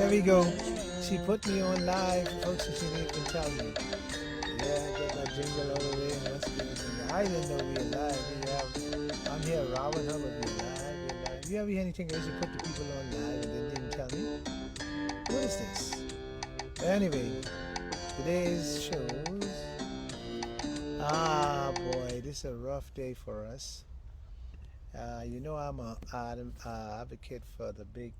There we go. She put me on live, folks, so she can tell me. Yeah, get that jingle all the way. And what's the I didn't know we were live. I'm here, Robin Hubbard. We're live. You ever hear anything else? You put the people on live and then didn't tell me? What is this? But anyway, today's shows. Ah, boy, this is a rough day for us. You know, I'm a advocate for the big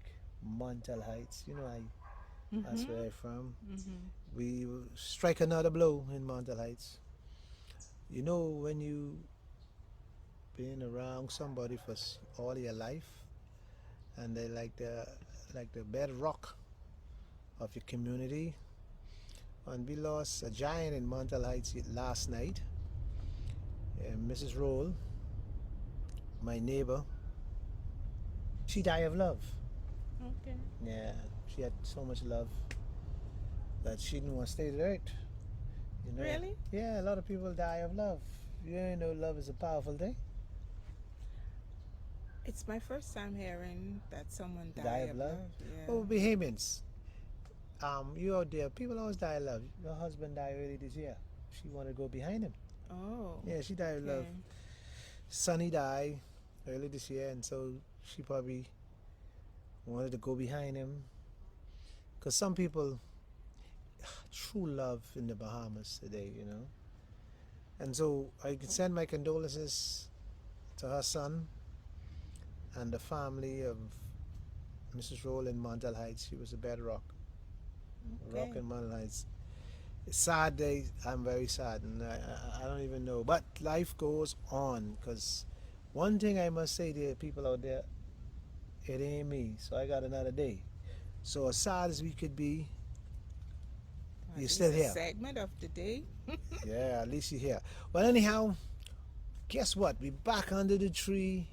Montel Heights. You know, that's where Mhm. I'm from. Mhm. We strike another blow in Montel Heights. You know, when you been around somebody for all your life, and they like the bedrock of your community. And we lost a giant in Montel Heights last night. Mrs. Roll, my neighbor, she died of love. Okay. Yeah, she had so much love that she didn't want to stay to earth. You know, Really? yeah, a lot of people die of love. You know, love is a powerful thing. It's my first time hearing that someone Die died of of love. love. Yeah. Oh, Bahamians, you out there, people always die of love. Her husband died early this year. She wanted to go behind him. Oh. Yeah, she died of love. Okay. Sonny died early this year, and so she probably wanted to go behind him. Because some people, true love in the Bahamas today, you know. And so I can send my condolences to her son and the family of Mrs. Roll in Montel Heights. She was a bedrock, rock Okay. in Montel Heights. Sad day. I'm very sad, and I don't even know. But life goes on. Because one thing I must say to people out there, it ain't me. So I got another day. So as sad as we could be, you're At still least a here. segment of the day. Yeah, at least you're here. Well, anyhow, guess what? We back under the tree,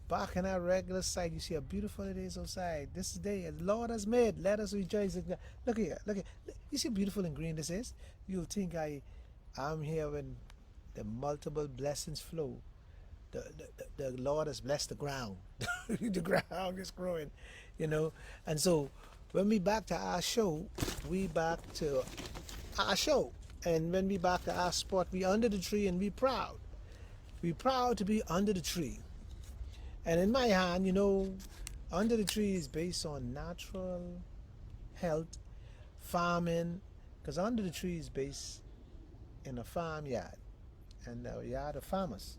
back in our regular sight. You see how beautiful it is outside. This is the day the Lord has made. Let us rejoice. Look here, look here. You see how beautiful and green this is? You'll think I'm here when the multiple blessings flow. The Lord has blessed the ground. The ground is growing, you know. And so when we back to our show, we back to our show. And when we back to our spot, we under the tree and we proud. We proud to be under the tree. And in my hand, you know, under the tree is based on natural health, farming, because under the tree is based in a farmyard and a yard of farmers.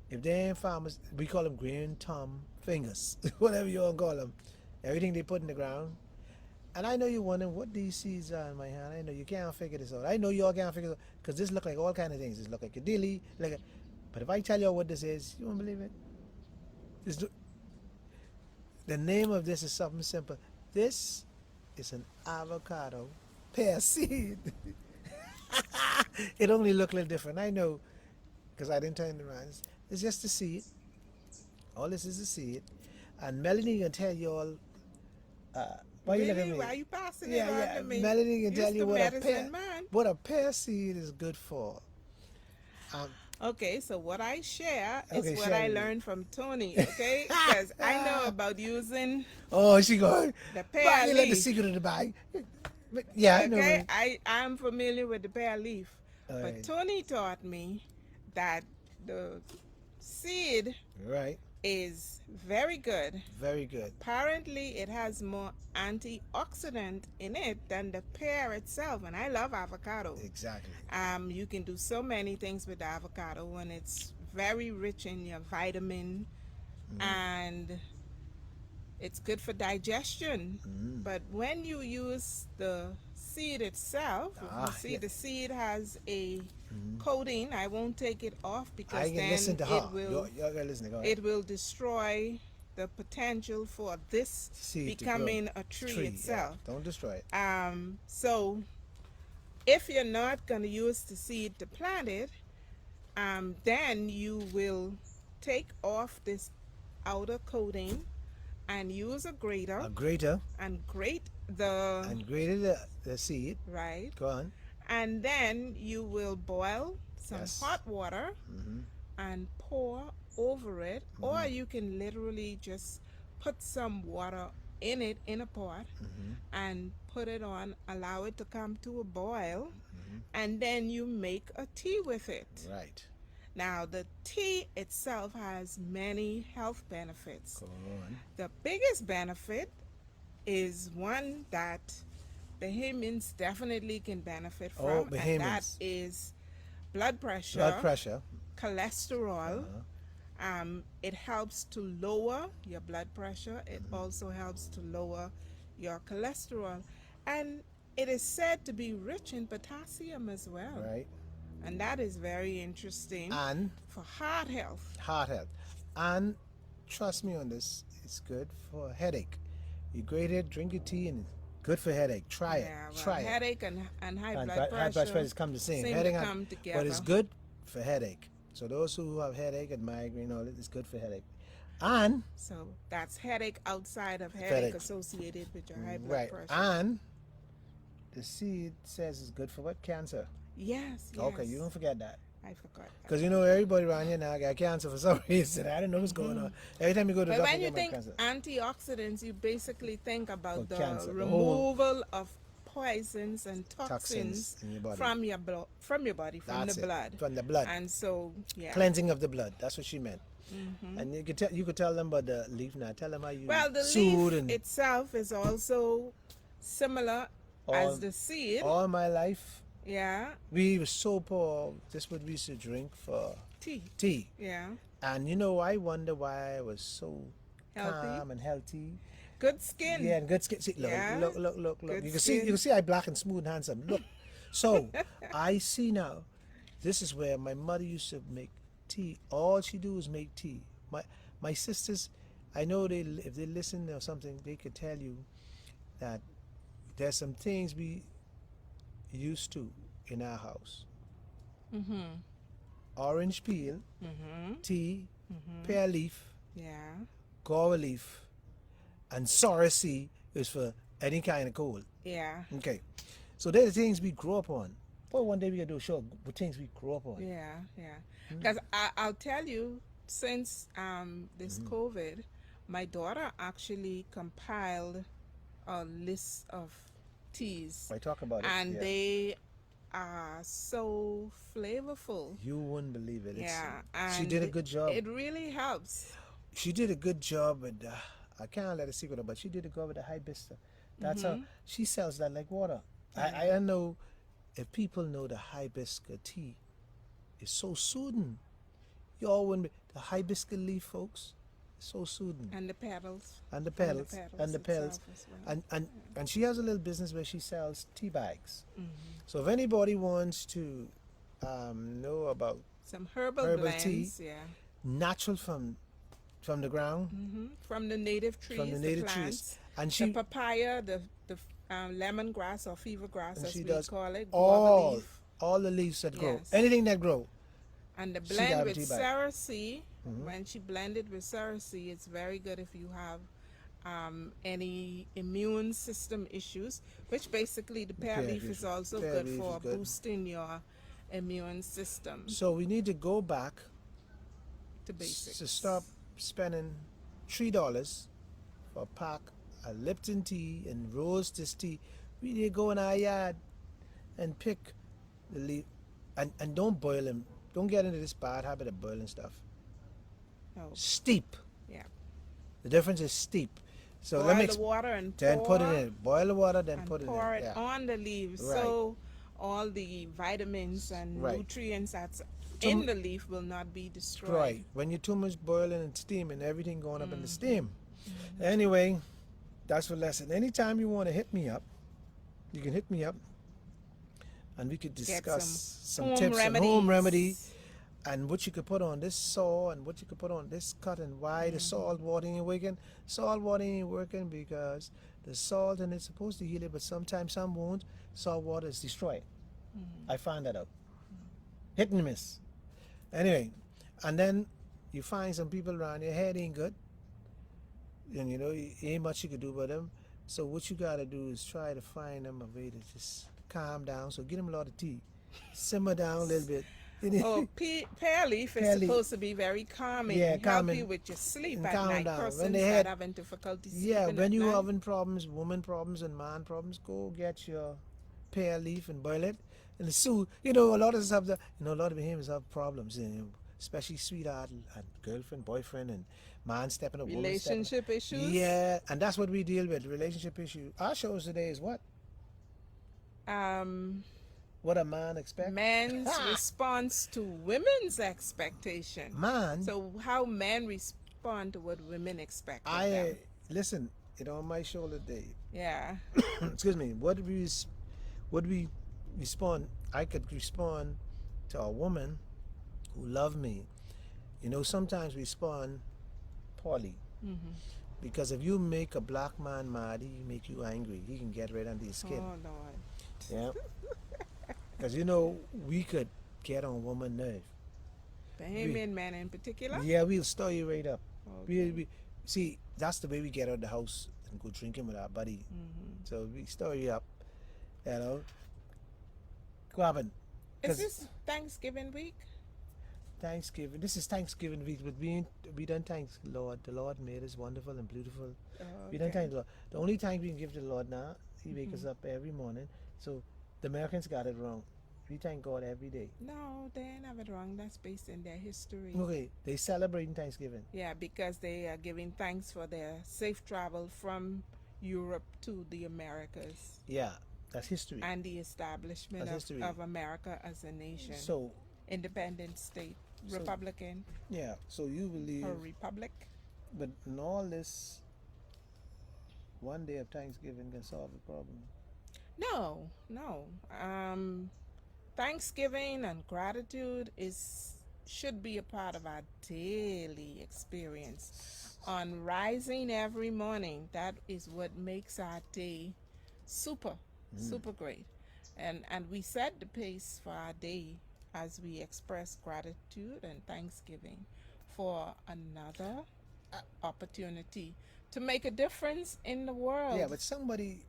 If they ain't farmers, we call them green thumb fingers, whatever you want to call them. Everything they put in the ground. And I know you're wondering what these seeds are in my hand. I know you can't figure this out. I know y'all can't figure it out because this look like all kind of things. This look like a dilly, but if I tell y'all what this is, you won't believe it. This, the name of this is something simple. This is an avocado pear seed. It only look a little different. I know because I didn't turn it around. It's just a seed. All this is a seed. And Melanie can tell you all. Why you look at Really? me? Why are you passing it Yeah, on yeah. to me? Melanie can tell Use you the medicine, man. what a pear seed is good for. Um, Okay, so what I share is okay, what share I with me. learned from Tony, okay? Because I know about using Oh, she going. the But pear you let the leaf. secret of the bag. But yeah, I know. Okay, Right? I'm familiar with the pear leaf, All but right, Tony taught me that the seed right. is very good. Very good. Apparently, it has more antioxidant in it than the pear itself, and I love avocado. Exactly. You can do so many things with the avocado, and it's very rich in your vitamin, and it's good for digestion. Mm. But when you use the seed itself, if you Ah, see yeah. the seed has a coating, I won't take it off I because can listen then to her. You're gonna listen to her. it will destroy the potential for this Seed to grow. becoming a tree Tree, yeah. itself. Don't destroy it. So if you're not going to use the seed to plant it, then you will take off this outer coating and use a grater A grater and grate the and grated the seed. right, Go on. and then you will boil some Yes. hot water Mm-hmm. and pour over it, or Mm-hmm. you can literally just put some water in it in a pot Mm-hmm. and put it on, allow it to come to a boil, Mm-hmm. and then you make a tea with it. Right. Now, the tea itself has many health benefits. Go on. The biggest benefit is one that Bahamians definitely can benefit Oh, from, and that Bahamians. is blood Blood pressure, pressure. cholesterol. Uh-huh. It helps to lower your blood pressure. It Mm-hmm. also helps to lower your cholesterol. And it is said to be rich in potassium as well. Right. And that is very interesting And for heart health. heart health. And trust me on this, it's good for headache. You grate it, drink your tea, and it's good for headache. Try it. Yeah, well, Try it. headache and high And blood high blood pressure pressure come the same. seem Headache, to come but it's together. good for headache. So those who have headache and migraine, all it's good for headache. And So that's headache outside of headache headache. associated with your high blood right. pressure. And the seed says it's good for what? Cancer. Yes, yes. Okay, you don't forget that. I forgot that. Because you know everybody around here now got cancer for some reason. I don't know what's going on. Every time you go to the But doctor, when you you get think cancer. antioxidants, you basically think about For the cancer, the whole removal of poisons and toxins in your body. from your blood, from That's the it. blood. From the blood. And so, yeah. Cleansing of the blood. That's what she meant. And you could tell them about the leaf now. Tell them how you Well, the sued leaf and itself is also similar all, as the seed. all my life. Yeah, We were so poor. This what we used to drink for tea. tea. Yeah, And you know, I wonder why I was so healthy. calm and healthy. Good skin. Yeah, and good skin. See, look, Yeah. look. Good You can skin. see I black and smooth and handsome. Look. So I see now. This is where my mother used to make tea. All she do is make tea. My sisters, I know they if they listen or something, they could tell you that there's some things we used to in our house. Mm-hmm. Orange peel, Mm-hmm. tea, Mm-hmm. pear leaf, Yeah. guava leaf, and sorcy is for any kind of cold. Yeah. Okay. So they're the things we grew up on. Well, one day we gotta do a show with things we grew up on. Yeah. Yeah. Because I'll tell you, since this COVID, my daughter actually compiled a list of teas, I talk about it. and yeah. they are so flavorful. You wouldn't believe it. Yeah, She and did a good job. It really helps. She did a good job with. I can't let a secret, but she did a good with the hibiscus. That's how she sells that like water. I don't know if people know the hibiscus tea is so soothing. Y'all wouldn't be, the hibiscus leaf, folks, is so soothing. And the petals. And the petals, and the petals, itself as well. and she has a little business where she sells tea bags. Mhm. So if anybody wants to know about Some herbal Herbal tea. blends, yeah. natural from the ground, From the native trees, from the native plants, trees, and the she papaya, the lemongrass or fever grass, and as she we does call it, guava all leaf, the leaves that grow, Yes. anything that grow. and the She blend got a with tea bag. cerasee. When she blended with cerasee, it's very good if you have any immune system issues, which basically the pear Pear leaf leaf- is also pear good leaf for is good. boosting your immune system So we need to go back to basics. to stop spending $3 for a pack of Lipton tea and rose this tea. We need to go in our yard and pick the leaf, and don't boil them. Don't get into this bad habit of boiling stuff. Oh, Steep. yeah. The difference is steep. So Boil let me the water and then put it pour in. Boil the water, then and put it in. pour it Yeah. on the leaves, Right. so all the vitamins and Right. nutrients that's Too in m- the leaf will not be destroyed. Right. When you're too much boiling and steaming, everything going up in the steam. Anyway, that's the lesson. Anytime you want to hit me up, you can hit me up, and we could Get discuss some home tips and remedies. home remedy, and what you could put on this sore and what you could put on this cut, and why the salt water ain't working. Salt water ain't working because the salt and it's supposed to heal it, but sometimes some wounds, salt water is destroyed. I found that out. Hit and miss. Anyway, and then you find some people around your head ain't good, and you know ain't much you could do about them. So what you gotta do is try to find them a way to just calm down. So get them a lot of tea, simmer down a little bit, Oh, pear leaf is Pear leaf. supposed to be very calming Yeah, and help you calming with your sleep and at calm night. down. When Persons they that had, having difficulty yeah, sleeping when at you night. having problems, woman problems and man problems, go get your pear leaf and boil it. And the soothe. You know, a lot of us have the, you know, a lot of behaviors have problems, you know, especially sweetheart and girlfriend, boyfriend, and man stepping up, woman stepping up. Relationship issues. Yeah, and that's what we deal with, relationship issue. Our shows today is Um, what a man expect. men's Ha! response to women's expectation. Man, So how men respond to what women expect of I them. listen. You know, on my show today. Yeah. Excuse me. What we respond? I could respond to a woman who love me. You know, sometimes respond poorly Mm-hmm. because if you make a black man mad, he make you angry. He can get right under your skin. Oh Lord. Yeah, because you know we could get on woman nerve. We, Bahamian men in particular. yeah, we'll stir you right up. Okay. We see that's the way we get out of the house and go drinking with our buddy. Mm-hmm. So we stir you up. You know, go happen. Is Because this Thanksgiving week? Thanksgiving. This is Thanksgiving week, but we done thanks Lord. The Lord made us wonderful and beautiful. Oh, We done okay. thank the Lord. The only thanks we can give to the Lord now, He wake us Mhm. up every morning. So the Americans got it wrong. We thank God every day. No, they ain't have it wrong. That's based in their history. Okay, they celebrating Thanksgiving. Yeah, because they are giving thanks for their safe travel from Europe to the Americas Yeah, that's history. and the establishment That's history. of America as a nation. So, Independent state, so Republican yeah, so you believe, or Republic. but in all this, one day of Thanksgiving can solve the problem. No, no. Thanksgiving and gratitude is should be a part of our daily experience. On rising every morning, that is what makes our day super, super great. And we set the pace for our day as we express gratitude and thanksgiving for another opportunity to make a difference in the world. Yeah, but somebody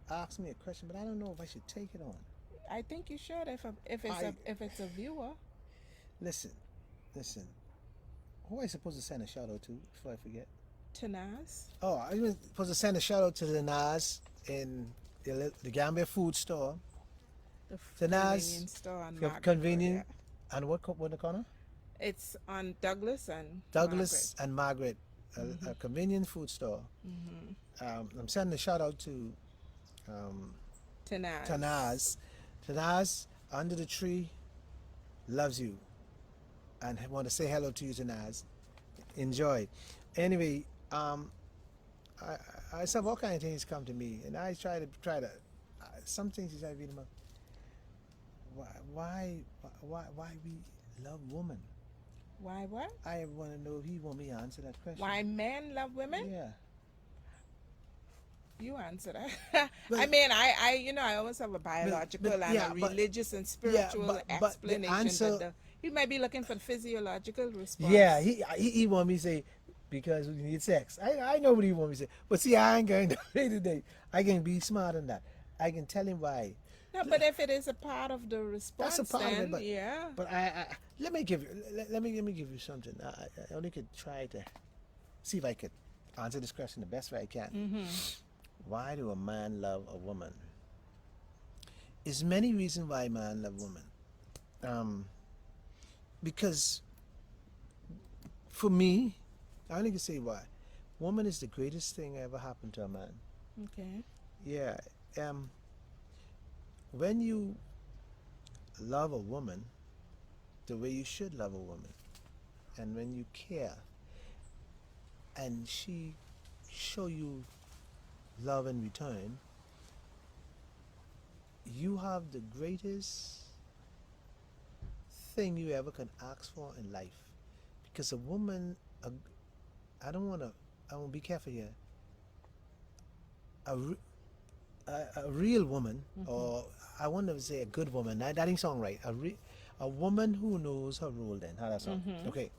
asked me a question, but I don't know if I should take it on. I think you should if it's a viewer. Listen, listen. Who am I supposed to send a shout out to before I forget? Tanaz, Oh, I was supposed to send a shout out to the Nas in the Gambia food store. the Tanaz, convenience store on Convenient, Margaret Road, convenient, yeah. and what the corner? It's on Douglas and Douglas and Margaret, a convenient food store. I'm sending a shout out to Tanaz. Tanaz. Tanaz, under the tree, loves you. And I want to say hello to you, Tanaz. Enjoy. Anyway, I have all kinds of things come to me, and I try to. Some things is I read about. Why we love women? Why what? I want to know if he want me to answer that question. Why men love women? Yeah. You answer that. But- I mean, I always have a biological and yeah, a but- religious and spiritual but the explanation. answer- He might be looking for the physiological response. Yeah, he want me to say because we need sex. I know what he want me to say, but see, I ain't going to say today. I can be smart on that. I can tell him why. No, but if it is a part of the response, That's a part of then it, but yeah. But I let me give you let me give you something. I only could try to see if I could answer this question the best way I can. Mm-hmm. Why do a man love a woman? There's many reasons why a man love women. Because for me, I only can say why. Woman is the greatest thing ever happened to a man. Okay. Yeah. When you love a woman the way you should love a woman, and when you care, and she show you love in return, you have the greatest thing you ever can ask for in life. Because a woman, I want to be careful here. A real woman, or I want to say a good woman. That didn't sound right. A woman who knows her role. Then how that sound? Okay.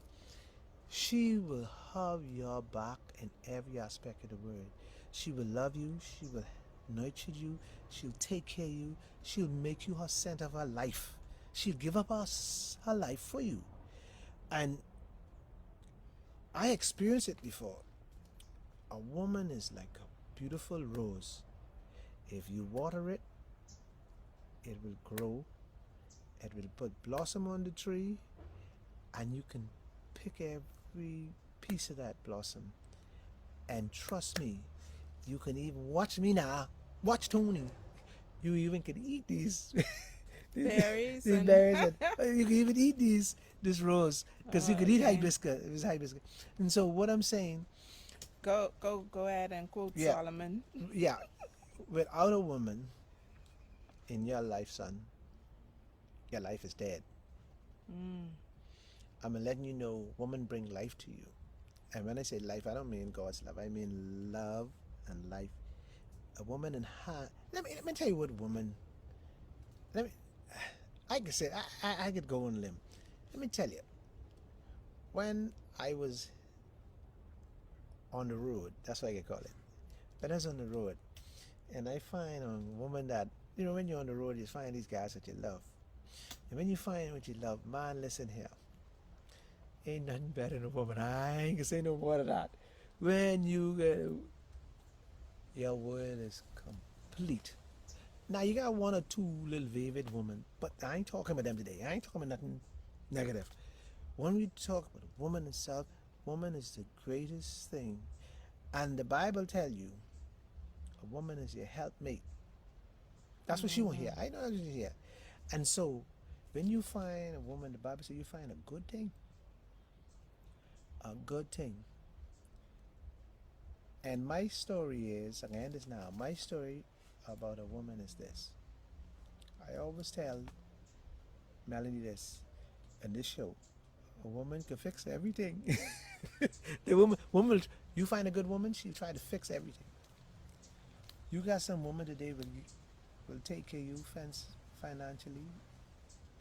She will have your back in every aspect of the word. She will love you. She will nurture you. She'll take care of you. She'll make you her center of her life. She'll give up her life for you. And I experienced it before. A woman is like a beautiful rose. If you water it, it will grow. It will put blossom on the tree, and you can pick every piece of that blossom. And trust me, you can even watch me now. Watch Tony. You even can eat these. Berries These and berries, and you can even eat this rose because you Oh, could eat okay. hibiscus. It was hibiscus. And so what I'm saying, Go ahead and quote yeah, Solomon. yeah, without a woman in your life, son, your life is dead. Mm. I'm letting you know, woman bring life to you. And when I say life, I don't mean God's love. I mean love and life. A woman in her. Let me tell you what woman. Let me. I could say I could go on a limb. Let me tell you. When I was on the road, that's what I could call it. When I was on the road, and I find a woman that when you're on the road, you find these guys that you love. And when you find what you love, man, listen here. Ain't nothing better than a woman. I ain't gonna say no more than that. When your world is complete. Now you got one or two little vivid women, but I ain't talking about them today. I ain't talking about nothing negative. When we talk about a woman itself, woman is the greatest thing. And the Bible tell you, a woman is your helpmate. That's what she want Mm-hmm. here. I know that's what she hear. And so, when you find a woman, the Bible says you find a good thing. A good thing. And my story is, I can end this now. My story about a woman is this. I always tell Melanie this in this show. A woman can fix everything. The woman, you find a good woman, she'll try to fix everything. You got some woman today will take care of you financially,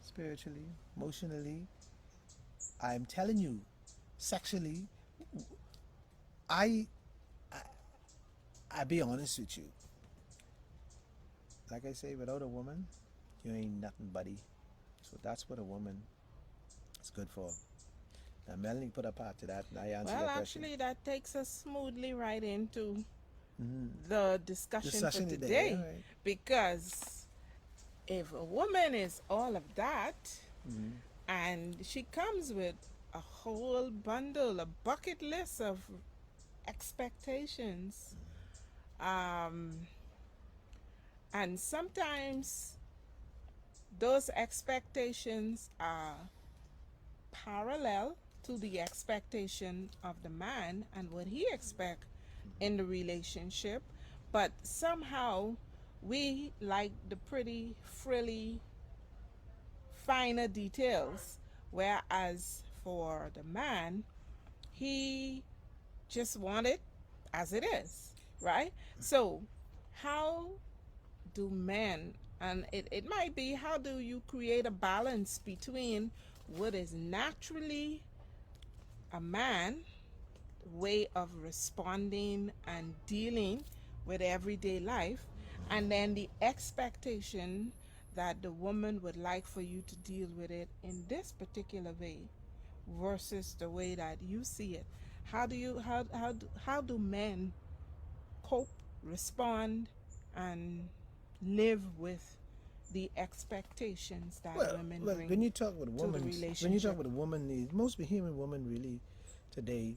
spiritually, emotionally. I'm telling you, sexually. I, I I be honest with you. Like I say, without a woman, you ain't nothing, buddy. So that's what a woman is good for. Now Melanie put a part to that, and I answered Well, that question. actually, that takes us smoothly right into Mm-hmm. the discussion for Discussion today, all today. right. Because if a woman is all of that, Mm-hmm. and she comes with a whole bundle, a bucket list of expectations, um, and sometimes those expectations are parallel to the expectation of the man and what he expects in the relationship, but somehow we like the pretty frilly finer details, whereas for the man, he just want it as it is, right? So how do men, and it might be, how do you create a balance between what is naturally a man way of responding and dealing with everyday life, and then the expectation that the woman would like for you to deal with it in this particular way versus the way that you see it? How do men cope, respond, and live with the expectations that women Well, when bring you talk with a to the woman, when you talk relationship? with a woman, most human women really today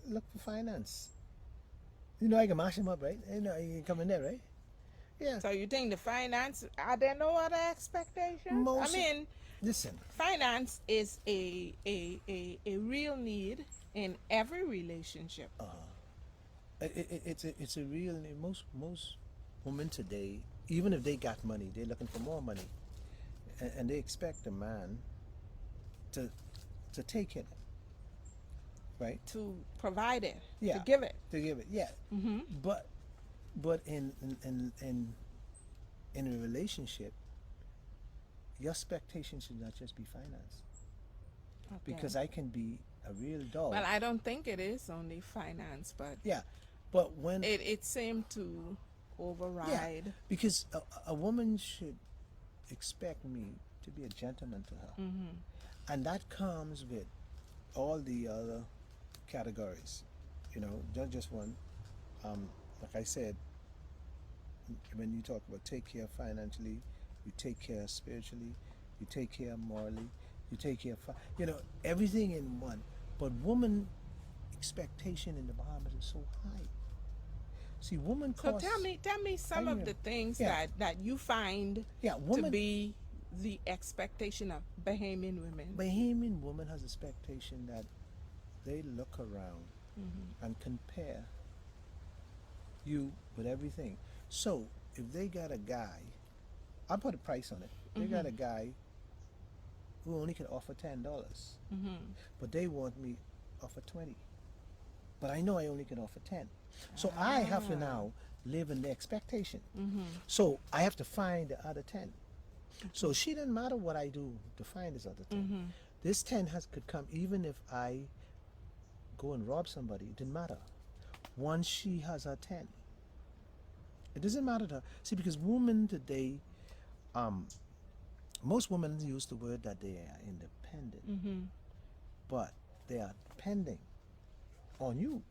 look for finance. I can mash them up, right? You can come in there, right? Yeah. So you think the finance, are there no other expectations? I Most, mean, listen, finance is a real need in every relationship. it's a real, most women today, even if they got money, they're looking for more money, and they expect a man to take it, right? To provide it, to Yeah, give it. to give it, yeah. Mm-hmm. But in a relationship, your expectation should not just be finance, Okay. because I can be a real dog. Well, I don't think it is only finance, but Yeah, but when it seemed to yeah, override. because a woman should expect me. to be a gentleman to her. Mm-hmm. And that comes with all the other categories, not just one. Like I said, when you talk about take care financially, you take care spiritually, you take care morally, you take care, everything in one. But woman expectation in the Bahamas is so high. See, woman So costs. tell me some of the things Yeah, that you find yeah, to woman. be the expectation of Bahamian women. Bahamian woman has expectation that they look around Mm-hmm. and compare you with everything. So if they got a guy, I'll put a price on it. They got a guy who only can offer $10, Mm-hmm. but they want me offer 20. But I know I only can offer 10. So I have to now live in the expectation. Mm-hmm. So I have to find the other 10. So she doesn't matter what I do to find this other 10. Mm-hmm. This 10 could come even if I go and rob somebody. It didn't matter. Once she has her 10, it doesn't matter to her. See, because women today, most women use the word that they are independent, Mm-hmm. but they are depending on you,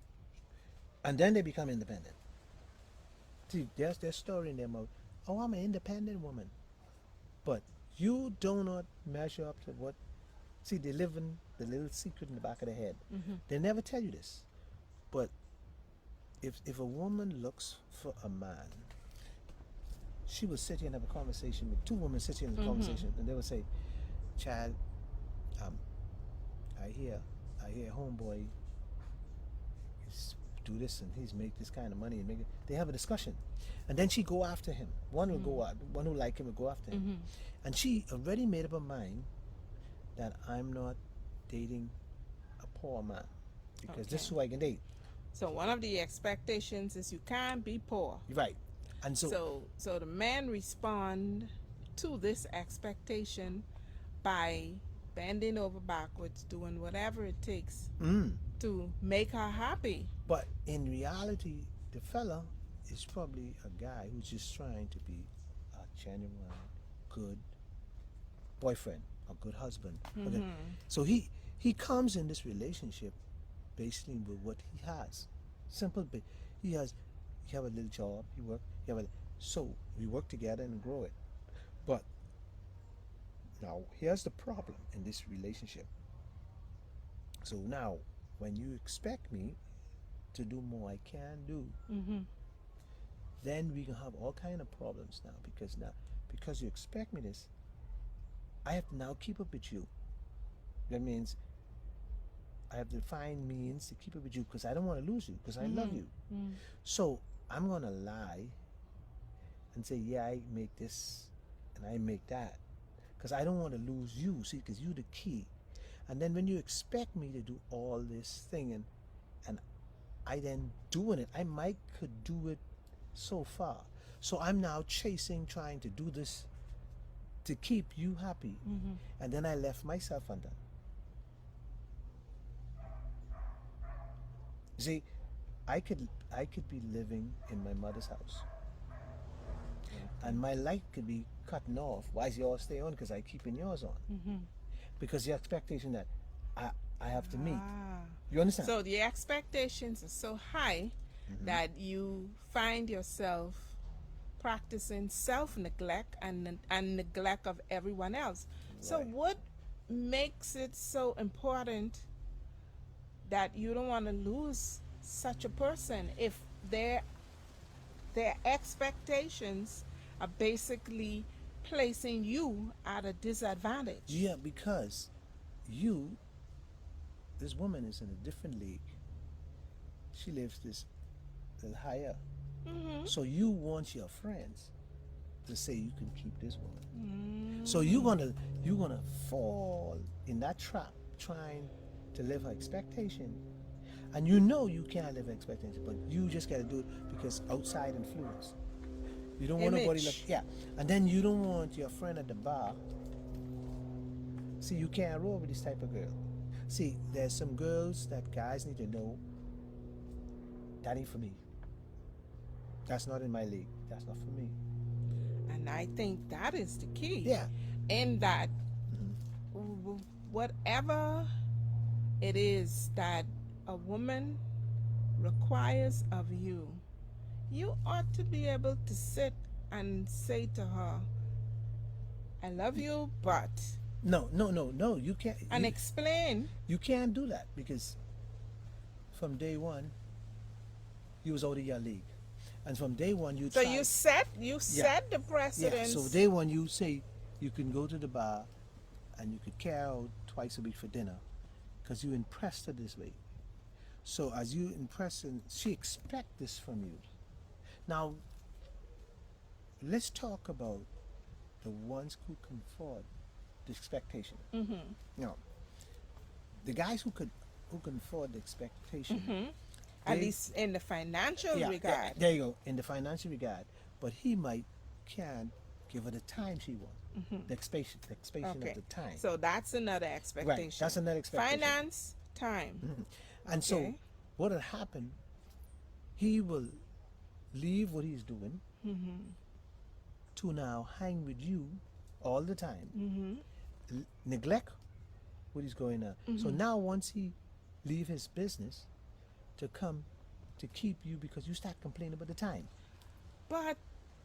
and then they become independent. See, there's their story in their mouth. Oh, I'm an independent woman, but you do not measure up to what. See, they live in the little secret in the back of their head. Mm-hmm. They never tell you this, but if a woman looks for a man, she will sit here and have a conversation with two women, sit here in a conversation, and they will say, "Child, um, I hear homeboy is do this and he's make this kind of money and make it." They have a discussion, and then she go after him. One will go out, one who like him will go after him, Mm-hmm. and she already made up her mind that I'm not dating a poor man because this is who I can date. So one of the expectations is you can't be poor. Right, and so So the men respond to this expectation by bending over backwards, doing whatever it takes to make her happy. but in reality, the fella is probably a guy who's just trying to be a genuine, good boyfriend, a good husband. Okay? So he comes in this relationship basically with what he has. Simple. He have a little job. He work. So we work together and grow it. But now here's the problem in this relationship. So now, when you expect me to do more I can do, Mm-hmm. then we can have all kind of problems now because you expect me this, I have to now keep up with you. That means I have to find means to keep up with you because I don't want to lose you because I love you. Mm-hmm. So I'm gonna lie and say, yeah, I make this and I make that because I don't want to lose you. See, because you're the key. And then when you expect me to do all this thing and I then doing it, I might could do it so far. So I'm now chasing, trying to do this to keep you happy, and then I left myself undone. See, I could be living in my mother's house, and my light could be cutting off. Why is yours stay on? Because I keeping yours on. Mm-hmm. Because the expectation that I have to meet. Ah. You understand? So the expectations are so high that you find yourself practicing self-neglect and neglect of everyone else. So Right. what makes it so important that you don't want to lose such a person if their expectations are basically placing you at a disadvantage? Yeah, because this woman is in a different league. She lives this little higher. Mm-hmm. So you want your friends to say you can keep this woman. Mm-hmm. So you're gonna fall in that trap trying to live her expectation. And you know you can't live her expectation, but you just gotta do it because outside influence. You don't want nobody Image. and then you don't want your friend at the bar. See, you can't roll with this type of girl. See, there's some girls that guys need to know that ain't for me. That's not in my league. That's not for me. And I think that is the key. Yeah. in that Mhm. whatever it is that a woman requires of you, you ought to be able to sit and say to her, I love you, but, No, no, no, no. You can't. and explain. You can't do that because from day one you was out of your league, and from day one you So you tried. set you Yeah, set the yeah. So precedence. day one you say you can go to the bar, and you could carry out twice a week for dinner, because you impressed her this way. So as you impress her, she expect this from you. Now let's talk about the ones who can afford the expectation. Mm-hmm. Now the guys who can afford the expectation, Mm-hmm. At they least in the financial yeah, yeah, regard. there you go, in the financial regard, but he might can't give her the time she wants, Mm-hmm. the expectation of Okay. the time. So that's another Right, expectation. that's another expectation. Finance, time. Mhm. And so Okay. what will happen, he will leave what he's doing Mm-hmm. to now hang with you all the time, Mm-hmm. neglect what he's going on. So Mm-hmm. now once he leave his business to come to keep you, because you start complaining about the time. But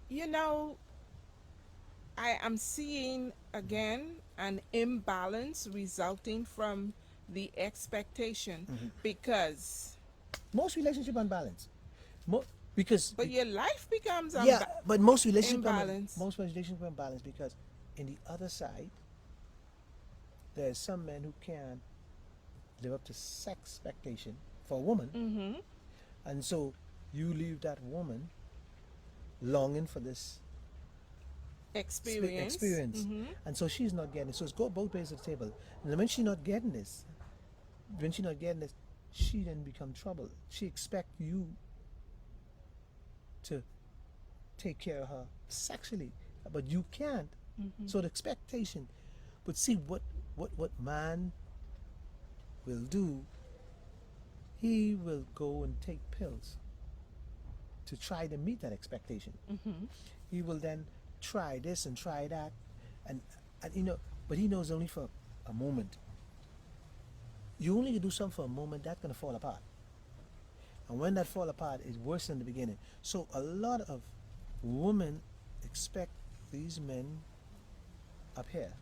you know, I am seeing again an imbalance resulting from the expectation Mhm. because Most relationship unbalanced. Mo- because but your life becomes yeah, but most relationship imbalance. most relationship unbalanced because in the other side there's some men who can live up to sex expectation for a woman, Mm-hmm. and so you leave that woman longing for this Experience. experience, Mm-hmm. and so she's not getting it. So it's go both ways of the table. And when she's not getting this, when she's not getting this, she then become trouble. She expect you to take care of her sexually, but you can't. Mm-hmm. So the expectation. But see what man will do. He will go and take pills to try to meet that expectation. Mm-hmm. He will then try this and try that, and but he knows only for a moment. You only can do something for a moment. That's gonna fall apart, and when that fall apart, it's worse than the beginning. So a lot of women expect these men up here.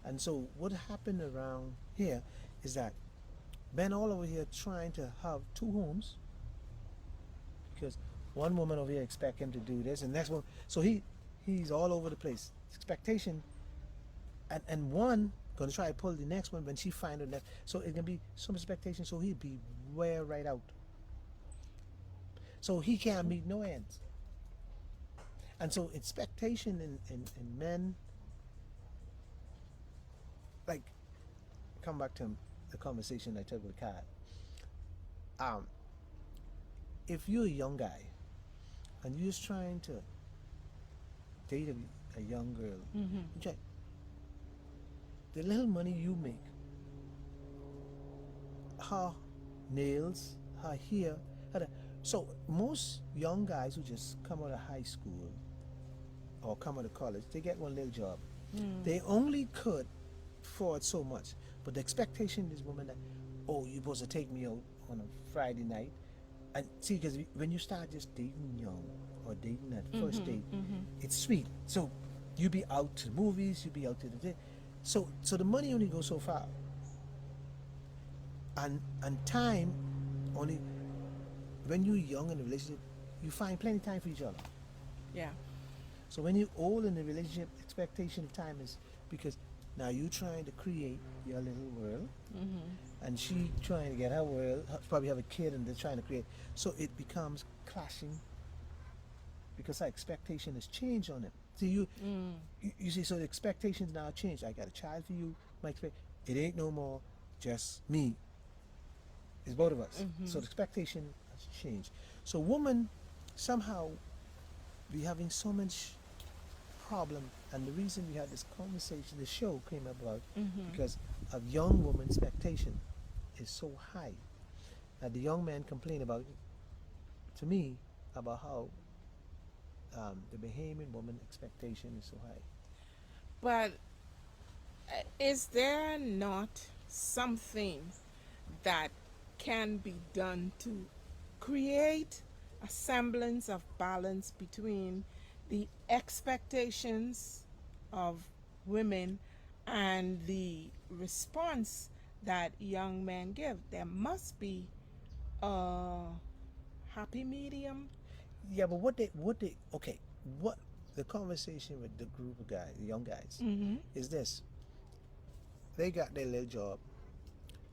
And so what happened around here is that men all over here trying to have two homes, because one woman over here expect him to do this and next one, so he's all over the place. Expectation, and one gonna try to pull the next one when she find her next. So it can be some expectation, so he'd be wear right out. So he can't meet no ends. And so expectation in men, like, come back to the conversation I took with Kat. Um, if you're a young guy and you're just trying to date a young girl, Mm-hmm. you try, the little money you make, her nails, her hair, so most young guys who just come out of high school or come out of college, they get one little job. Mm. They only could afford so much, but the expectation is woman that, oh, you're supposed to take me out on a Friday night. And see, because when you start just dating young or dating that first Mm-hmm. date, Mm-hmm. it's sweet. So you be out to the movies, you be out to the day. So the money only goes so far. And time only, when you're young in a relationship, you find plenty of time for each other. Yeah. So when you're old in a relationship, expectation of time is because now you trying to create your little world, Mm-hmm. and she trying to get her world, probably have a kid, and they're trying to create. So it becomes clashing because our expectation has changed on it. See, Mm. you see, so the expectations now change. I got a child for you. My it ain't no more just me. It's both of us. Mm-hmm. So the expectation has changed. So woman somehow be having so much problem, and the reason we had this conversation, the show came about Mm-hmm. because of young woman expectation is so high that the young man complain about to me about how the Bahamian woman expectation is so high. But is there not something that can be done to create a semblance of balance between the expectations of women and the response that young men give? There must be a happy medium. Yeah, but okay, what the conversation with the group of guys, the young guys, Mm-hmm. is this: they got their little job,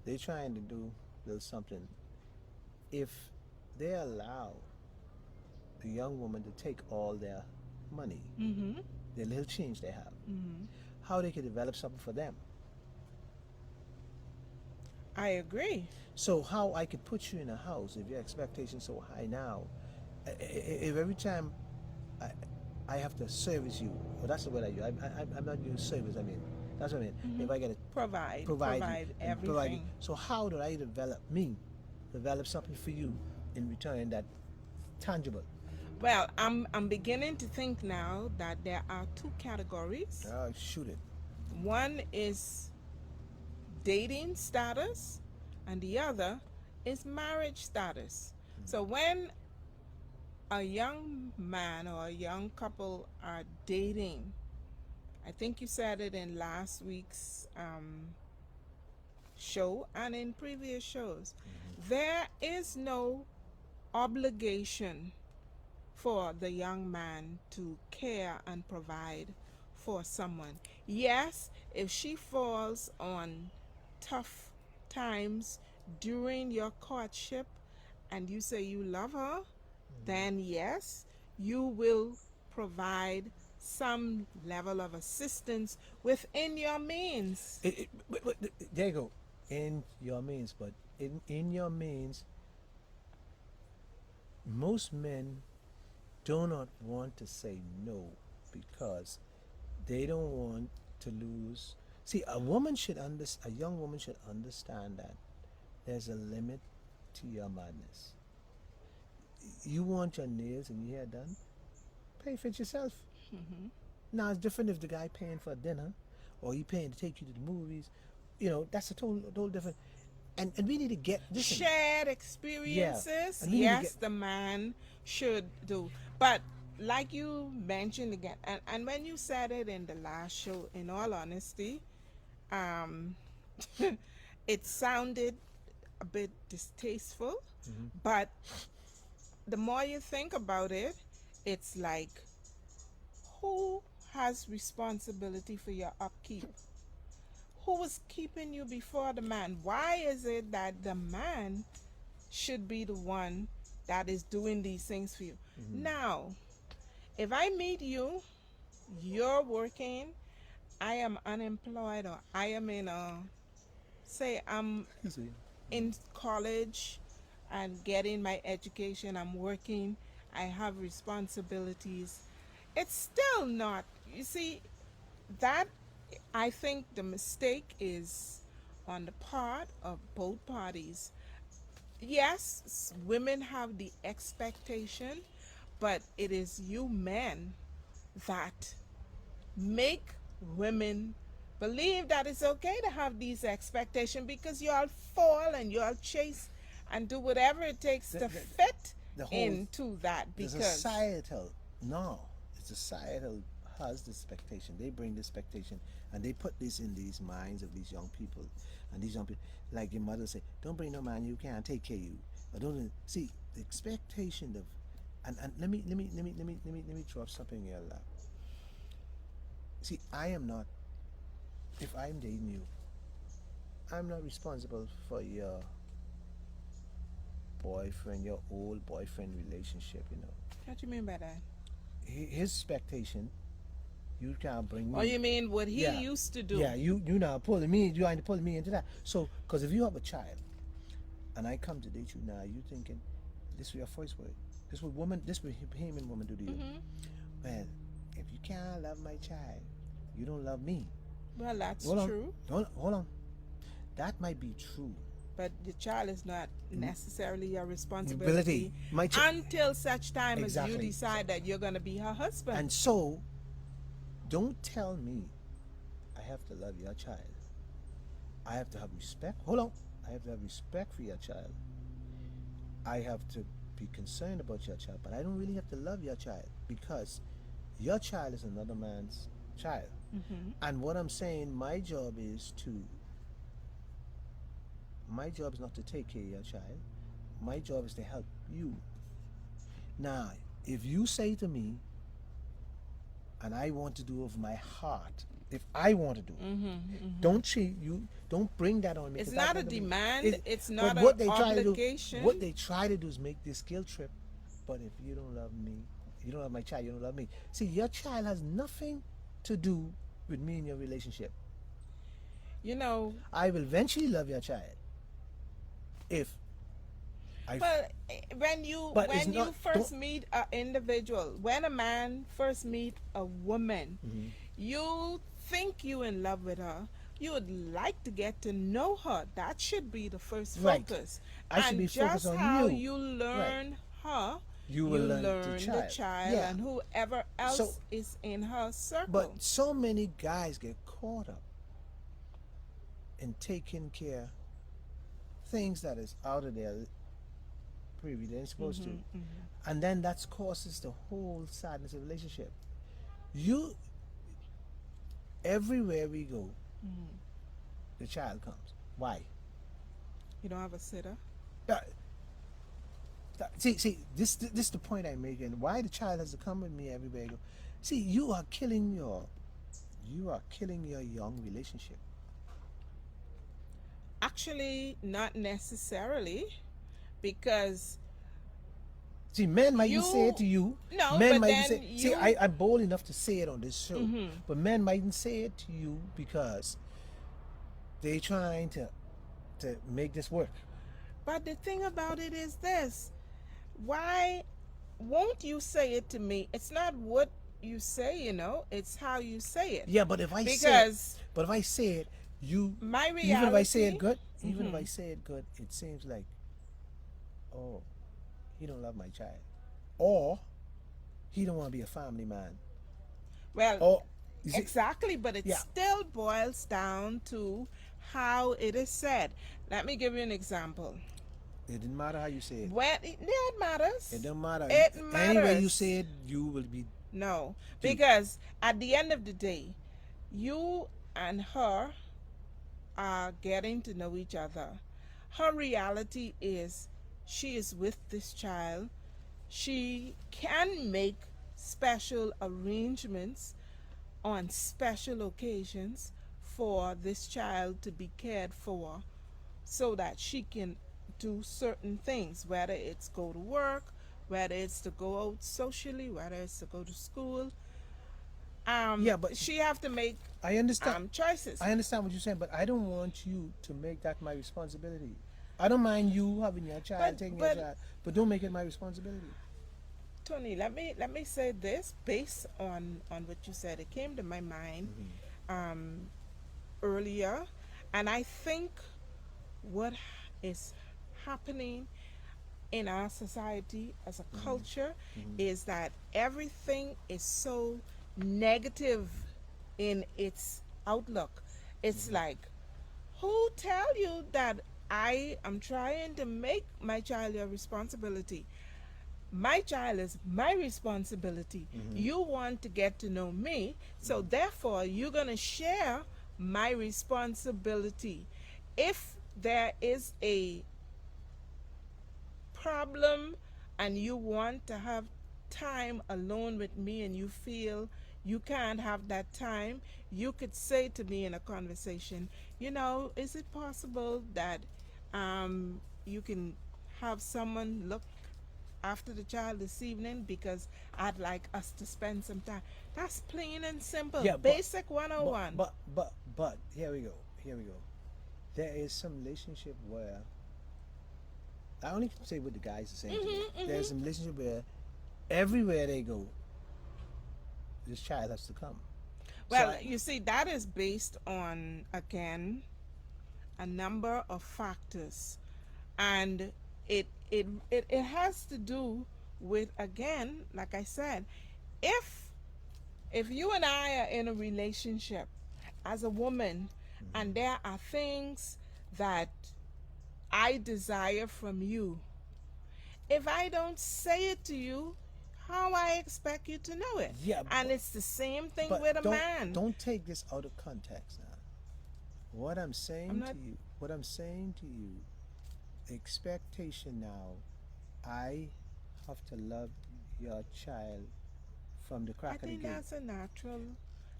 they trying to do little something. If they allow the young woman to take all their money, Mm-hmm. the little change they have, Mm-hmm. how they can develop something for them. I agree. So how I could put you in a house if your expectations so high now, if every time I, I have to service you, well, that's the word I use. I'm not using service. I mean, that's what I mean. Mm-hmm. If I gotta Provide, provide you provide and provide you, everything. so how do I develop something for you in return that tangible? Well, I'm beginning to think now that there are two categories. Shoot it. One is dating status, and the other is marriage status. So when a young man or a young couple are dating, I think you said it in last week's show and in previous shows, there is no obligation for the young man to care and provide for someone. Yes, if she falls on tough times during your courtship and you say you love her, then yes, you will provide some level of assistance within your means. There you go. In your means, but in your means, most men do not want to say no because they don't want to lose. See, a young woman should understand that there's a limit to your madness. You want your nails and your hair done, pay for it yourself. Mm-hmm. Now it's different if the guy paying for dinner, or he paying to take you to the movies. You know, that's a total different. And we need to get this. Shared experiences, and we need to yes, the man should do. But like you mentioned again, and when you said it in the last show, in all honesty, um, it sounded a bit distasteful. Mhm. But the more you think about it, it's like, who has responsibility for your upkeep? Who was keeping you before the man? Why is it that the man should be the one that is doing these things for you? Now, if I meet you, you're working, I am unemployed, or I am in a, say, I'm Excuse me. in college and getting my education, I'm working, I have responsibilities. It's still not, you see, that I think the mistake is on the part of both parties. Yes, women have the expectation, but it is you men that make women believe that it's okay to have these expectations because y'all fall and y'all chase and do whatever it takes The- to the- fit the whole into that, the because societal no, the societal has this expectation. They bring this expectation and they put this in these minds of these young people, and these young people, like your mother say, don't bring no man you can't take care of you. Or don't see the expectation of, and let me drop something in your lap. See, I am not. If I'm dating you, I'm not responsible for your boyfriend, your old boyfriend relationship. You know, what do you mean by that? his expectation, you can't bring me. Or you mean what he Yeah. used to do? Yeah, you now pulling me. You ain't pulling me into that. So, because if you have a child, and I come to date you now, you thinking this was your first word. This what woman. This what him and woman do to you. Hmm. Well, if you can't love my child, you don't love me. Well, that's Hold on. true, Hold on. That might be true. but the child is not necessarily your Ability. responsibility until such time as you Exactly. decide that you're going to be her husband. And so, don't tell me I have to love your child. I have to have respect. Hold on. I have to have respect for your child. I have to be concerned about your child, but I don't really have to love your child because your child is another man's child. Mm-hmm. And what I'm saying, my job is not to take care of your child. My job is to help you. Now, if you say to me, and I want to do of my heart, if I want to do it, Mm-hmm. Mm-hmm. don't cheat you. Don't bring that on me. It's 'Cause that's not a not gonna be- demand. It's but not an what they try to do, obligation. what they try to do is make this guilt trip. But if you don't love me, you don't love my child. You don't love me. See, your child has nothing to do with me and your relationship. You know, I will eventually love your child if I. well, when you But it's when you not. first Don't. meet an individual, when a man first meet a woman, Mhm. you think you in love with her. You would like to get to know her. That should be the first Right. focus. I should be And focused just on how you. you Right. learn her, You will you learn the learn the child. child Yeah. and whoever So, else is in her circle. but so many guys get caught up in taking care things that is out of their privy they ain't supposed to, Mm-hmm, mm-hmm. and then that causes the whole sadness of the relationship. You everywhere we go, Mm-hmm. the child comes. Why? You don't have a sitter. Uh, see, this is the point I'm making. Why the child has to come with me everywhere I go? See, you are killing your young relationship. Actually, not necessarily, because See, men mightn't say it you to you. no, Men but mightn't then say. See, you. I'm bold enough to say it on this show, Mm-hmm. but men mightn't say it to you because they trying to make this work. But the thing about it is this: why won't you say it to me? It's not what you say, it's how you say it. Yeah, but if I say it, Because but if I say it, you my even if I say it reality. good, even if Mm-hmm. I say it good, it seems like, oh, he don't love my child, or he don't want to be a family man, Well, or you see, exactly, but it yeah, still boils down to how it is said. Let me give you an example. it didn't matter how you say it. When it matters. It don't matter. It Any way you matters. say it, you will be No, due. because at the end of the day, you and her are getting to know each other. Her reality is she is with this child. She can make special arrangements on special occasions for this child to be cared for so that she can do certain things, whether it's go to work, whether it's to go out socially, whether it's to go to school. Yeah, but She have to make I understand. choices. I understand what you're saying, but I don't want you to make that my responsibility. I don't mind you having your child, But taking your but child, but don't make it my responsibility. Tony, let me say this based on what you said. It came to my mind um, earlier, and I think what is happening in our society as a culture is that everything is so negative in its outlook. It's like, who tell you that I am trying to make my child your responsibility? My child is my responsibility. You want to get to know me, so therefore you're going to share my responsibility. If there is a problem and you want to have time alone with me and you feel you can't have that time, you could say to me in a conversation, is it possible that you can have someone look after the child this evening because I'd like us to spend some time. That's plain and simple. Yeah, Basic but 101. but here we go. Here we go. There is some relationship where I only can say what the guys are saying to me. There's some relationship where everywhere they go, this child has to come. Well, you see, that is based on, again, a number of factors. And it has to do with, again, like I said, if you and I are in a relationship as a woman, and there are things that I desire from you. If I don't say it to you, how I expect you to know it? Yeah, And it's the same thing but with a man. don't take this out of context now. What I'm I'm saying not. to you, what I'm saying to you, expectation now. I have to love your child from the I crack of the think gate. that's a natural.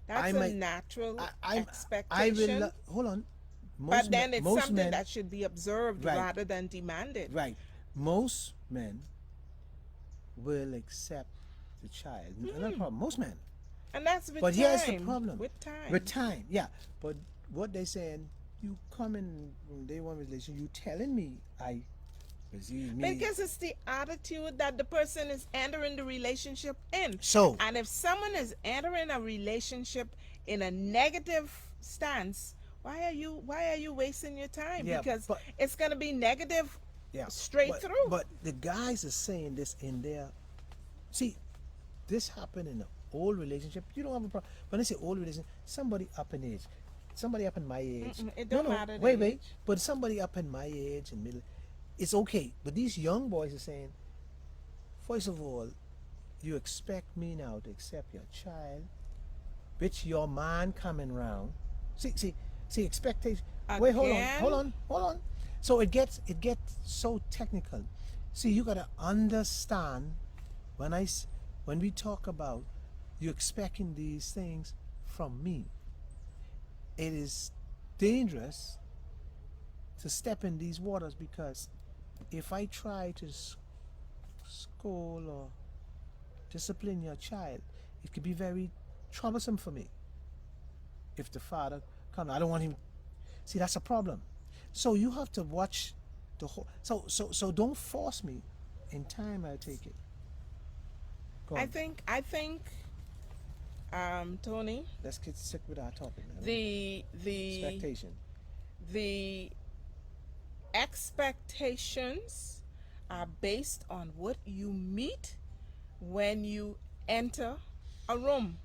I That's a might, natural I, I will. expectation. Hold on. But then it's Most something men, that should be observed right, rather than demanded. right. Most men will accept the child. Not a problem. Most men. And that's with But here's the time. problem. With time. With time, yeah. But what they saying, you come in from day one relation, you telling me I receive me. Because it's the attitude that the person is entering the relationship in. So And if someone is entering a relationship in a negative stance, why are you wasting your time? Yeah, Because but it's going to be negative yeah, straight through. But the guys are saying this in their. See, this happened in an old relationship. You don't have a problem. When I say old relationship, somebody up in age, somebody up in my age. It don't matter the wait, age. but somebody up in my age and middle, it's okay. But these young boys are saying, first of all, you expect me now to accept your child, bitch. Your man coming round. See, expectation. Wait, Again? hold on. So it gets so technical. See, you gotta understand when we talk about you expecting these things from me. It is dangerous to step in these waters because if I try to scold or discipline your child, it could be very troublesome for me. If the father comes, I don't want him. See, that's a problem. So you have to watch the whole. So don't force me. In time, I'll take it. Go on. I think, Tony, Let's get sick with our topic. Man. the Expectation. the expectations are based on what you meet when you enter a room.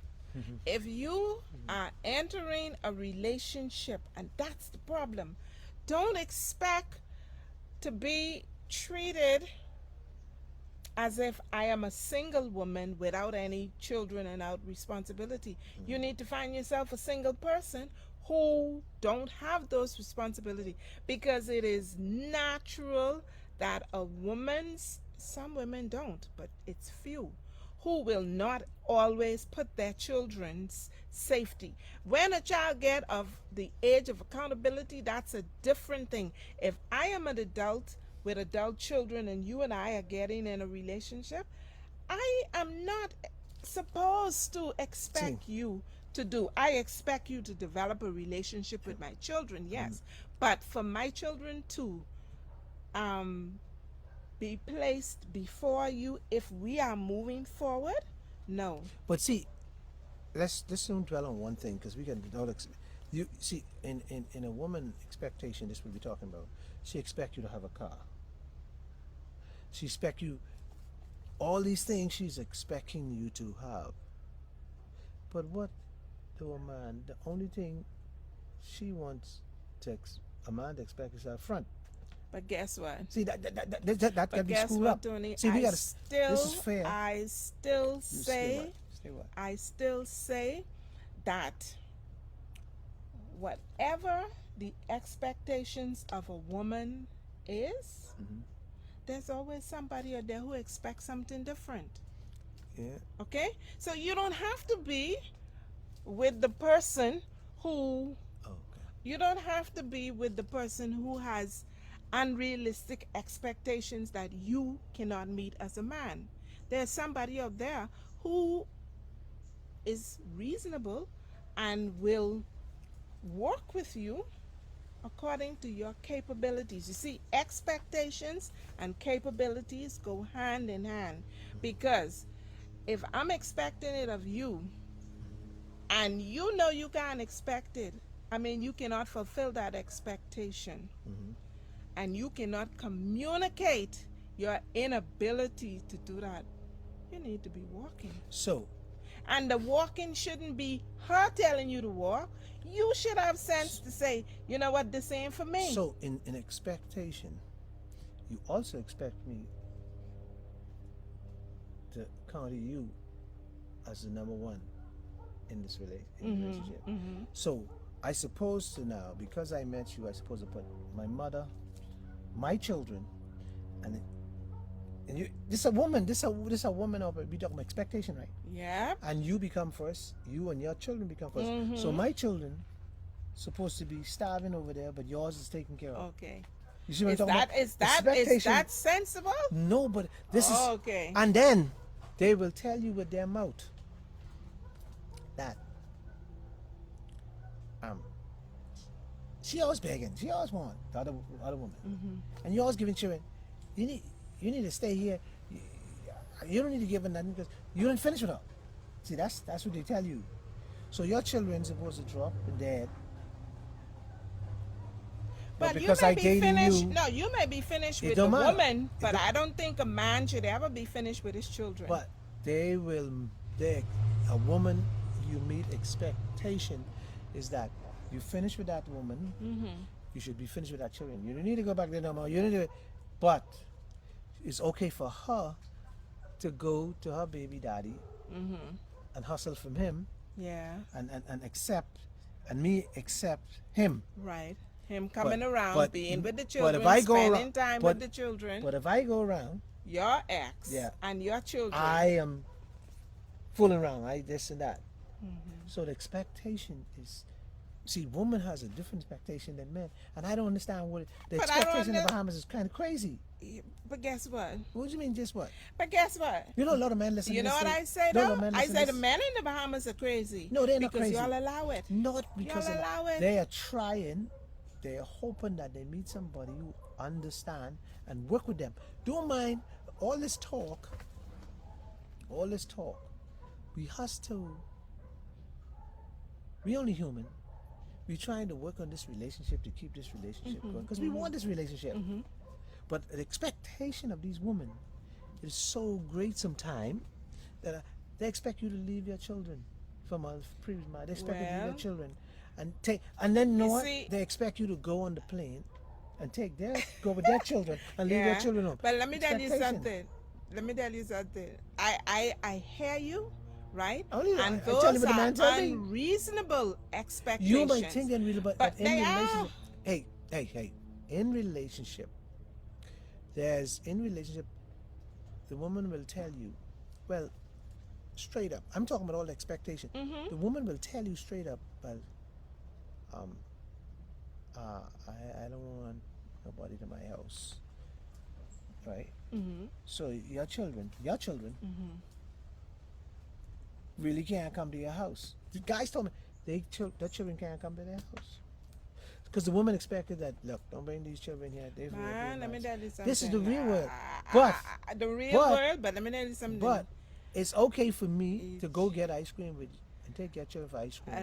If you are entering a relationship, and that's the problem, don't expect to be treated as if I am a single woman without any children and out responsibility. You need to find yourself a single person who don't have those responsibility, because it is natural that some women don't, but it's few, who will not always put their children's safety. When a child get of the age of accountability, that's a different thing. If I am an adult with adult children and you and I are getting in a relationship, I am not supposed to expect you to do. I expect you to develop a relationship with my children, yes. But for my children to be placed before you if we are moving forward, no. But see, let's don't dwell on one thing because we can all you see in a woman expectation. This we'll be talking about. She expect you to have a car. She expect you all these things. She's expecting you to have. But what do a man? The only thing she wants a man to expect is up front. But guess what? See that But can be guess screwed what, up. Tony? See, we I gotta. still, This is fair. I still You say, Say what? I still say that whatever the expectations of a woman is, there's always somebody out there who expects something different. Yeah. Okay? So you don't have to be with the person who Oh, okay. you don't have to be with the person who has unrealistic expectations that you cannot meet as a man. There's somebody out there who is reasonable and will work with you according to your capabilities. You see, expectations and capabilities go hand in hand, because if I'm expecting it of you and you know you can't expect it, I mean, you cannot fulfill that expectation, and you cannot communicate your inability to do that, you need to be walking. So And the walking shouldn't be her telling you to walk, you should have sense to say, you know what, this ain't for me. So in expectation, you also expect me to count you as the number one in this relationship. So I suppose to now, because I met you, I suppose to put my mother, my children, and you. This a woman. This a woman of we talk about expectation, right? Yeah. And you become first. You and your children become first. So my children supposed to be starving over there, but yours is taken care of. Okay. You see what Is I'm talking that about? is that Expectation. is that sensible? No, but this is. Okay. And then they will tell you with their mouth that she always begging, she always want the other woman, and you always giving children. You need to stay here. You don't need to give her nothing because you didn't finish with her. See, that's what they tell you. So your children supposed to drop and dead. But because you may I be dated finished. you, No, you may be finished it with the don't matter. woman, but I don't think a man should ever be finished with his children. but a woman you meet expectation is that you finish with that woman. You should be finished with that children. You don't need to go back there no more. You need to, but it's okay for her to go to her baby daddy and hustle from him Yeah. and accept and me accept him. Right. Him coming But- around, but- being with the but children, if I go spending around- time but- with the children, But if I go around, your ex Yeah. and your children. I am fooling around. I this and that. So the expectation is, see, woman has a different expectation than men, and I don't understand what the But I don't expectation in the under- Bahamas is kind of crazy. But guess what? What do you mean, just what? But guess what? You know, a lot of men listen. You to know this what thing. I say No, a lot though? of men I listen say to the this. men in the Bahamas are crazy. No, they're not because crazy. y'all allow it. Not because Y'all of allow that. it. They are trying. They are hoping that they meet somebody who understand and work with them. Don't mind all this talk. All this talk. We has to. We only human. We're trying to work on this relationship to keep this relationship going because we want this relationship. But the expectation of these women is so great sometimes that they expect you to leave your children from a previous marriage. They expect you to leave your Well, children and take, and then you know you what? see- They expect you to go on the plane and go with their children and leave your children home. But let me tell you Expectation. something. Let me tell you something. I hear you, right? Only I And tell you those what the are man tell me. unreasonable expectations. You might think they're real, but in they relationship, hey, in relationship, the woman will tell you, well, straight up. I'm talking about all the expectation. The woman will tell you straight up, well, I don't want nobody to my house, right? So your children really can't come to your house. The guys told me their children can't come to their house because the woman expected that. Look, don't bring these children here. Man, let me tell you something. This is the real world, but the real but- world. But let me tell you something. but it's okay for me to go get ice cream with you and take your children for ice cream.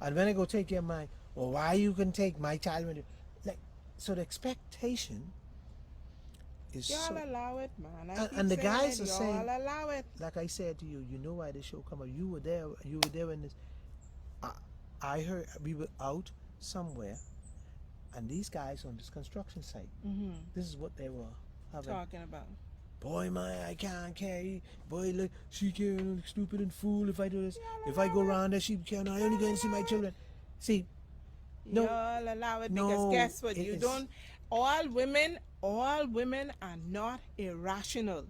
And when I go take your mind, well, why you can take my child with you? Like, so the expectation is y'all so. allow it, man. And the guys are y'all saying- allow it. Like I said to you, you know why this show come up. You were there when this. I heard we were out somewhere, and these guys on this construction site. This is what they were having. Talking about. Boy, man, I can't carry. Boy, look, she can't look stupid and fool if I do this. If I go around there, she can't. I only going to see my children. See, no, Y'all allow it no, because guess what? it You is- don't. All women are not irrational.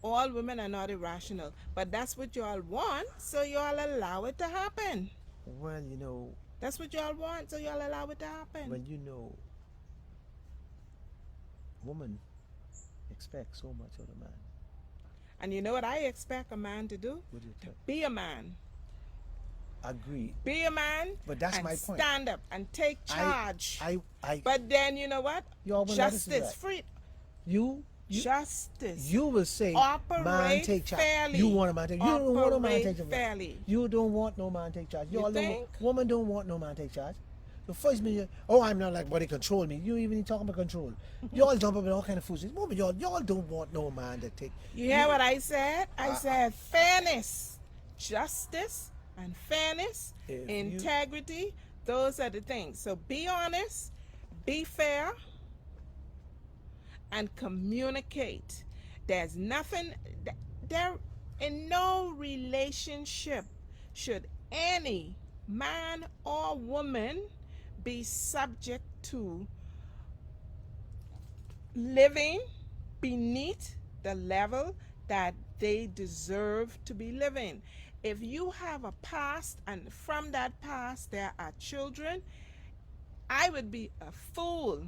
All women are not irrational. But that's what y'all want, so y'all allow it to happen. well, you know, That's what y'all want, so y'all allow it to happen. when you know, woman expects so much of the man. And you know what I expect a man to do? What do you think? Be a man. Agree. Be a man. But that's and my point. Stand up and take charge. I But then you know what? Y'all will let us do Justice, that. free. you Justice. you will say, man, Operate take charge. fairly. You want a man take charge. You don't want no man Operate take charge. fairly. You don't want no man take charge. You Y'all don't. think? Woman don't want no man take charge. The first minute, oh, I'm not like body control me. You even talking about control. Y'all jump up with all kind of foolishness. Woman, y'all don't want no man to take. You hear what I said? I said fairness, justice, and fairness, If you integrity, those are the things. So be honest, be fair, and communicate. There's nothing there in no relationship should any man or woman be subject to living beneath the level that they deserve to be living. If you have a past and from that past there are children, I would be a fool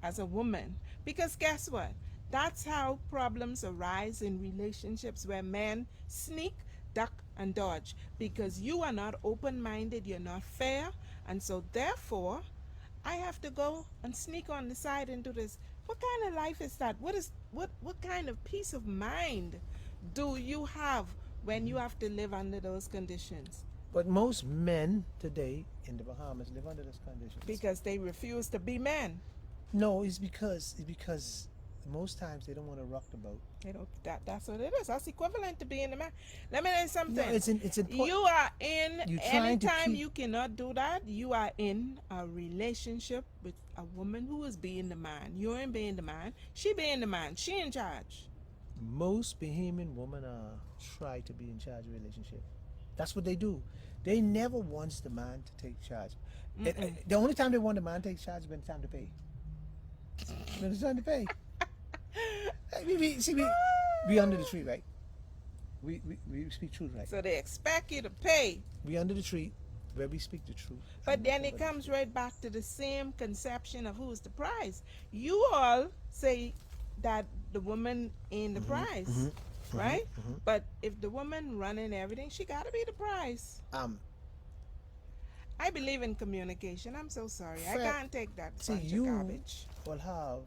as a woman because guess what? That's how problems arise in relationships where men sneak, duck, and dodge because you are not open minded, you're not fair, and so therefore I have to go and sneak on the side and do this. What kind of life is that? What kind of peace of mind do you have when you have to live under those conditions? But most men today in the Bahamas live under those conditions. Because they refuse to be men. No, it's because most times they don't want to rock the boat. They don't. That's what it is. That's equivalent to being a man. Let me tell you No, something. it's important. You are in You're trying to anytime keep- you cannot do that. You are in a relationship with a woman who is being the man. You're in being the man. She being the man. She in charge. Most Bahamian women try to be in charge of a relationship. That's what they do. They never wants the man to take charge. The only time they want the man to take charge is when it's time to pay. When it's time to pay. We under the tree, right? We speak truth, right? So they expect you to pay. We under the tree where we speak the truth. But then it comes right back to the same conception of who's the prize. You all say that the woman ain't the prize, right? But if the woman running everything, she got to be the prize. I believe in communication. I'm so sorry. I Fair. can't take that See, bunch of you garbage. will have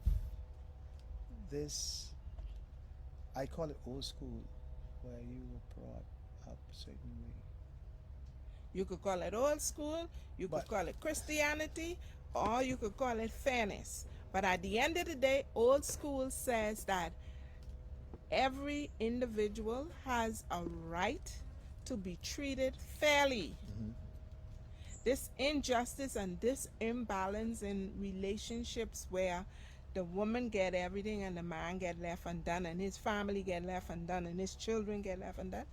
this, I call it old school, where you were brought up a certain way. You could call it old school, you could But- call it Christianity, or you could call it fairness. But at the end of the day, old school says that every individual has a right to be treated fairly. This injustice and this imbalance in relationships where the woman get everything and the man get left undone and his family get left undone and his children get left undone.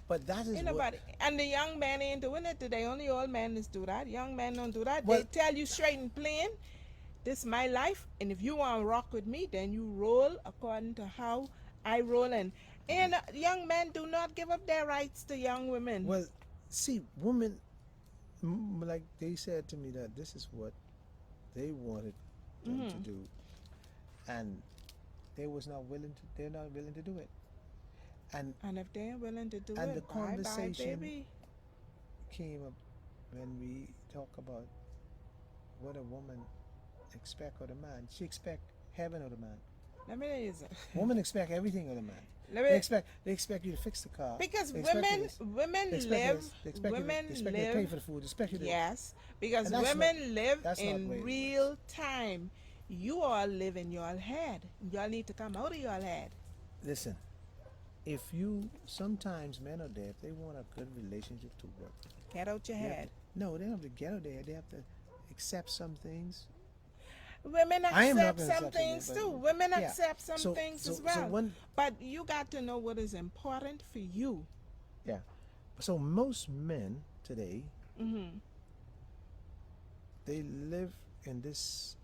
But that is Ain't what, nobody, and the young men ain't doing it today. Only old men is do that. Young men don't do that. Well- They tell you straight and plain, this is my life, and if you want to rock with me, then you roll according to how I roll. And young men do not give up their rights to young women. well, see, women, like they said to me that this is what they wanted them to do, and they're not willing to do it. And And if they ain't willing to do And it, the bye-bye, conversation- baby. came up when we talk about what a woman expect of the man. She expect heaven of the man. Let me tell you something. Women expect everything of the man. Let They me, expect you to fix the car. because They expect women this. women They expect live this. They expect women you to pay live for the food. They expect you to. yes, because And that's women live that's not in way it real time. You all live in your head. Y'all need to come out of your head. Listen, if you sometimes men are there, if they want a good relationship to work, Get out your they have head. to- no, they don't have to get out there. They have to accept some things. Women I am not accept gonna some accept things something, too. but- Women yeah. accept some So- things so- as so well. when- But you got to know what is important for you. Yeah. So most men today, they live in this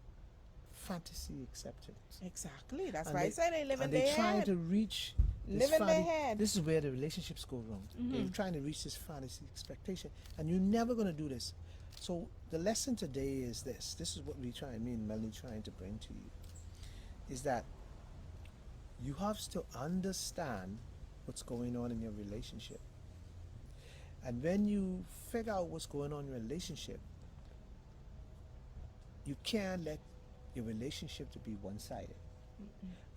fantasy acceptance. Exactly. That's And why I they- say they live in and their they're trying head. to reach Live this in their fantasy. head. This is where the relationships go wrong. They're trying to reach this fantasy expectation, and you're never going to do this. So the lesson today is this. This is what me and Melanie trying to bring to you, is that you have to understand what's going on in your relationship. And when you figure out what's going on in your relationship, you can't let your relationship to be one-sided.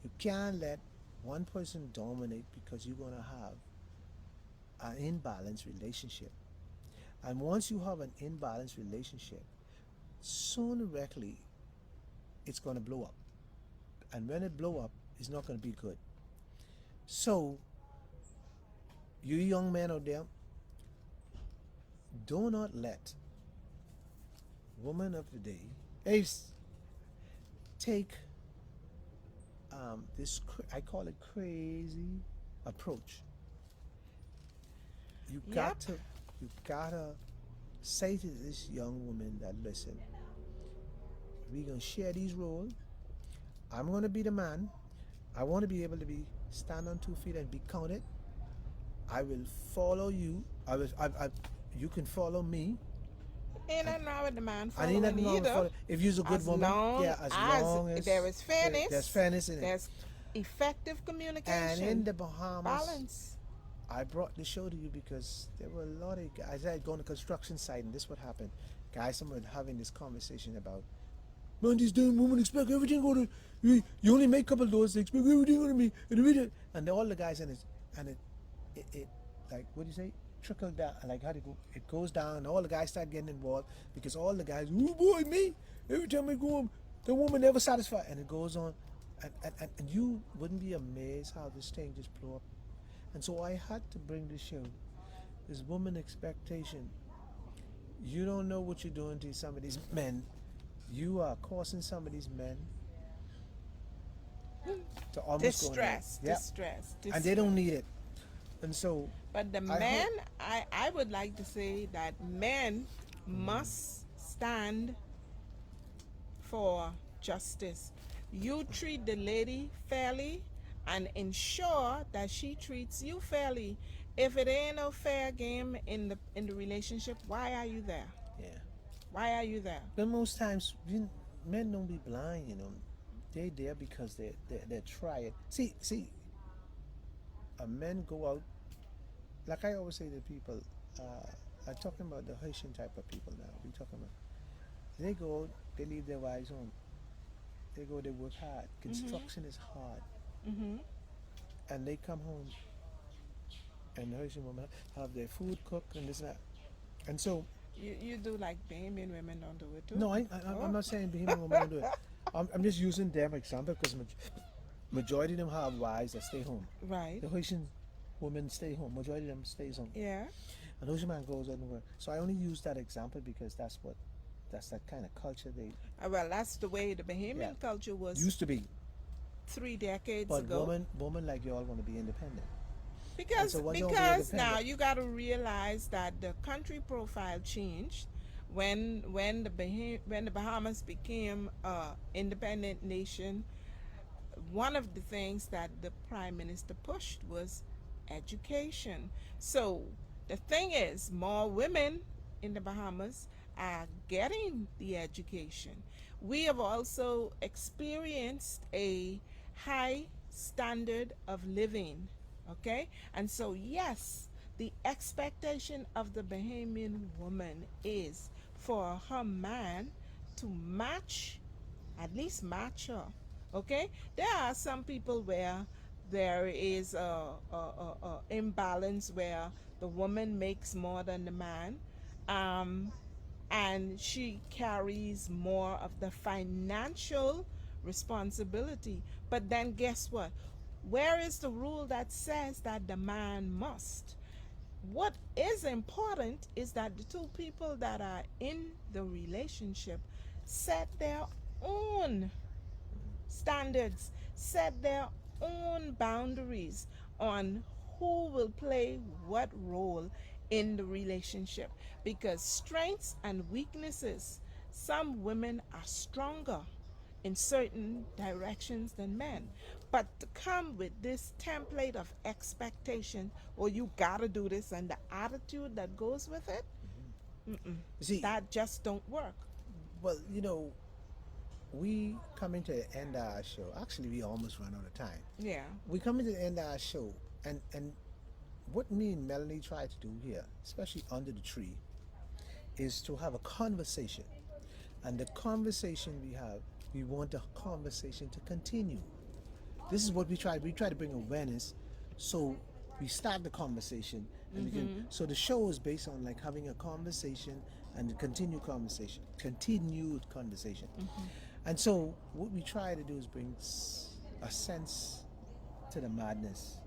You can't let one person dominate because you're going to have an imbalanced relationship. And once you have an imbalanced relationship, sooner or later, it's going to blow up. And when it blow up, it's not going to be good. So, you young men out there, Do not let woman of the day Ace, take this I call it crazy approach. You Yep. got to you gotta say to this young woman that listen, we're gonna share these roles. I'm gonna be the man. I want to be able to be stand on 2 feet and be counted. I will follow you. You can follow me. Ain't And nothing wrong with the man I need following nothing wrong with either. follow. If you're a good As woman, long yeah, as as long there as is there's fairness, fairness in it. there's effective And in communication, the Bahamas, balance. I brought the show to you because there were a lot of guys. I had gone to construction site, and this what happened. Guys, someone having this conversation about, man, these damn women expect everything on it. You only make a couple dollars, they expect everything on me. And all the guys in it, and it like, what do you say? Trickle down, like how do you go? It goes down, and all the guys start getting involved because all the guys, oh boy, me. Every time I go home, the woman never satisfied, and it goes on, and you wouldn't be amazed how this thing just blew up. And so I had to bring the show. This woman expectation. You don't know what you're doing to some of these men. You are causing some of these men to almost go in there. Distress, Yep. distress, And they distress. don't need it. And so But the I men, hope I would like to say that men must stand for justice. You treat the lady fairly and ensure that she treats you fairly. If it ain't no fair game in the relationship, why are you there? yeah. Why are you there? But most times men don't be blind, you know. They there because they try it. Men go out like I always say to people. I'm talking about the Haitian type of people now. We talking about they go out, they leave their wives home. They go, they work hard. Construction is hard, Mm-hmm. and they come home, and the Haitian women have their food cooked and this and that. And so, You do like Bahamian women don't do it too? no, I'm Oh, not saying Bahamian women don't do it. I'm just using them example because majority of them have wives that stay home. right. The Haitian women stay home. Majority of them stays home, Yeah. and the Haitian man goes out and work. So I only use that example because that's that kind of culture they Well, that's the way the Bahamian yeah culture was used to be. 3 decades But ago. woman like y'all want to be independent, and Because so when y'all be because now independent, you got to realize that the country profile changed when the Bahamas became a independent nation. One of the things that the prime minister pushed was education. So the thing is, more women in the Bahamas are getting the education. We have also experienced a high standard of living, okay? And so, yes, the expectation of the Bahamian woman is for her man to match, at least match her. Okay, there are some people where there is a imbalance where the woman makes more than the man, um, and she carries more of the financial responsibility. But then guess what? Where is the rule that says that the man must? What is important is that the two people that are in the relationship set their own standards, set their own boundaries on who will play what role in the relationship. Because strengths and weaknesses, some women are stronger in certain directions than men. But to come with this template of expectation, or you gotta do this, and the attitude that goes with it, see, that just don't work. well, we coming to the end of our show. Actually, we almost run out of time. Yeah. We coming to the end of our show, and what me and Melanie try to do here, especially under the tree, is to have a conversation. And the conversation we have, we want the conversation to continue. This is what we try. We try to bring awareness, so we start the conversation, and we can. So the show is based on like having a conversation and a continued conversation. And so what we try to do is bring a sense to the madness,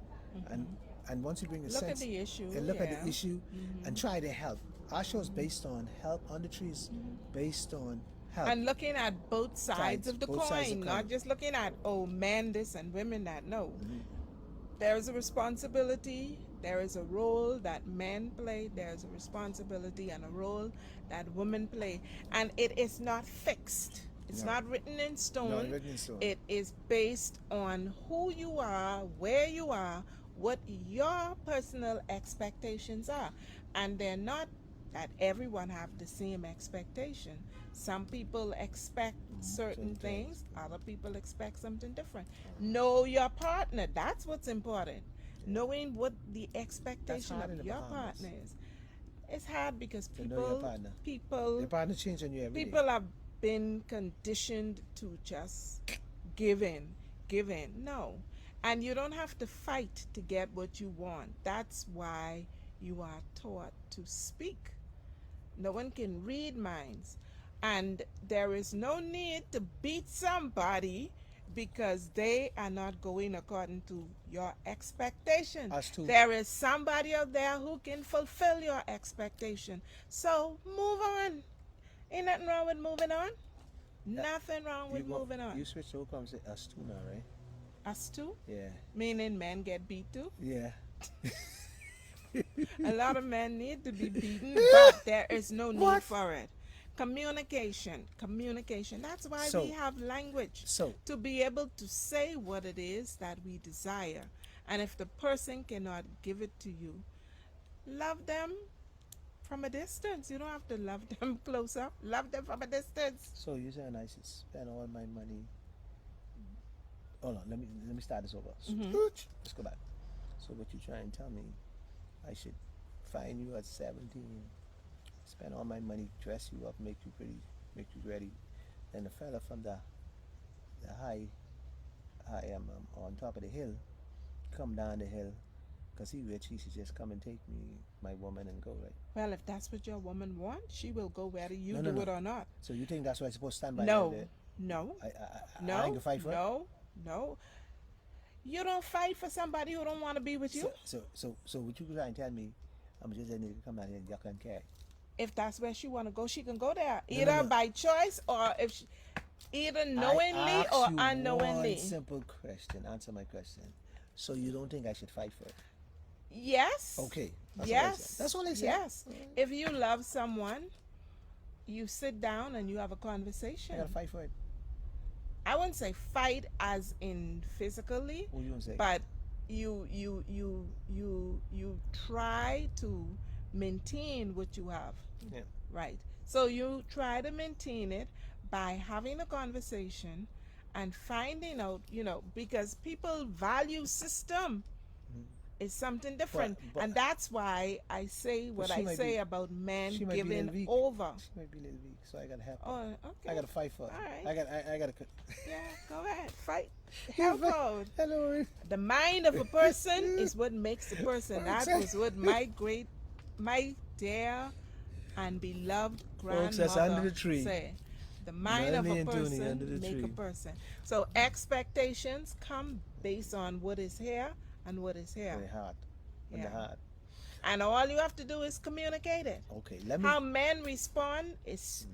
and once you bring a Look at sense the issue. and look at Yeah. the issue and try to help. our show is based on help. On the tree is based on help. And looking at both sides of the both sides of coin, the not coin. just looking at, oh, men this and women that. No. Mhm. There is a responsibility, there is a role that men play, there is a responsibility and a role that women play. And it is not fixed. It's No. not written in stone. Not written in stone. It is based on who you are, where you are, what your personal expectations are. And they're not that everyone have the same expectation. Some people expect certain things, other people expect something different. Know your partner. That's what's important. Knowing what the expectation hard in of the your Bahamas. partner is. It's hard because To know your partner. Your partner change on you every day. people have been conditioned to just give in. No. And you don't have to fight to get what you want. That's why you are taught to speak. No one can read minds. And there is no need to beat somebody because they are not going according to your expectation. Us too. There is somebody out there who can fulfill your expectation. So move on. Ain't nothing wrong with moving on. Nothing wrong with moving on. You switch to come say us too now, right? Us too? Yeah. Meaning men get beat too? Yeah. A lot of men need to be beaten, but there is no need What? for it. Communication. That's why So- we have language. So To be able to say what it is that we desire. And if the person cannot give it to you, love them from a distance. You don't have to love them close up. Love them from a distance. so you saying I should spend all my money. Hold on, let me start this over. Mhm. Let's go back. So what you trying to tell me? I should find you at 17, spend all my money, dress you up, make you pretty, make you ready, and the fella from the high on top of the hill, come down the hill, cause he rich, he should just come and take me, my woman, and go, right? Well, if that's what your woman wants, she will go whether you No, do no. it or not. So you think that's why I'm supposed to stand by No. there? No. I No. ain't gonna fight for it. No. You don't fight for somebody who don't want to be with you. So what you trying to tell me? I'm just letting you come out here and yuck and carry. If that's where she want to go, she can go there. No, Either no. by choice or if she, either knowingly I or asked you unknowingly. One simple question. Answer my question. So you don't think I should fight for it? Yes. Okay. That's Yes. All I said. That's all I said. Yes. If you love someone, you sit down and you have a conversation. I gotta fight for it. I wouldn't say fight as in physically, What you gonna say? but you try to maintain what you have. Yeah. Right. So you try to maintain it by having a conversation and finding out, because people value system is something different. But- and that's why I say what she I might say be- about men she might be a little giving weak. over. She might be a little weak, so I gotta help her. Oh, okay. I gotta fight for it. All right. I gotta. Yeah, go ahead. Fight. Help out. Hello. The mind of a person is what makes a person. That Folks, was what my dear and beloved Folks, that's grandmother under the tree. said. The mind of Melanie a and Tony person under the make a tree. person. So expectations come based on what is here and what is here. Very hard. On the Yeah. heart. And all you have to do is communicate it. Okay. Let me. How men respond is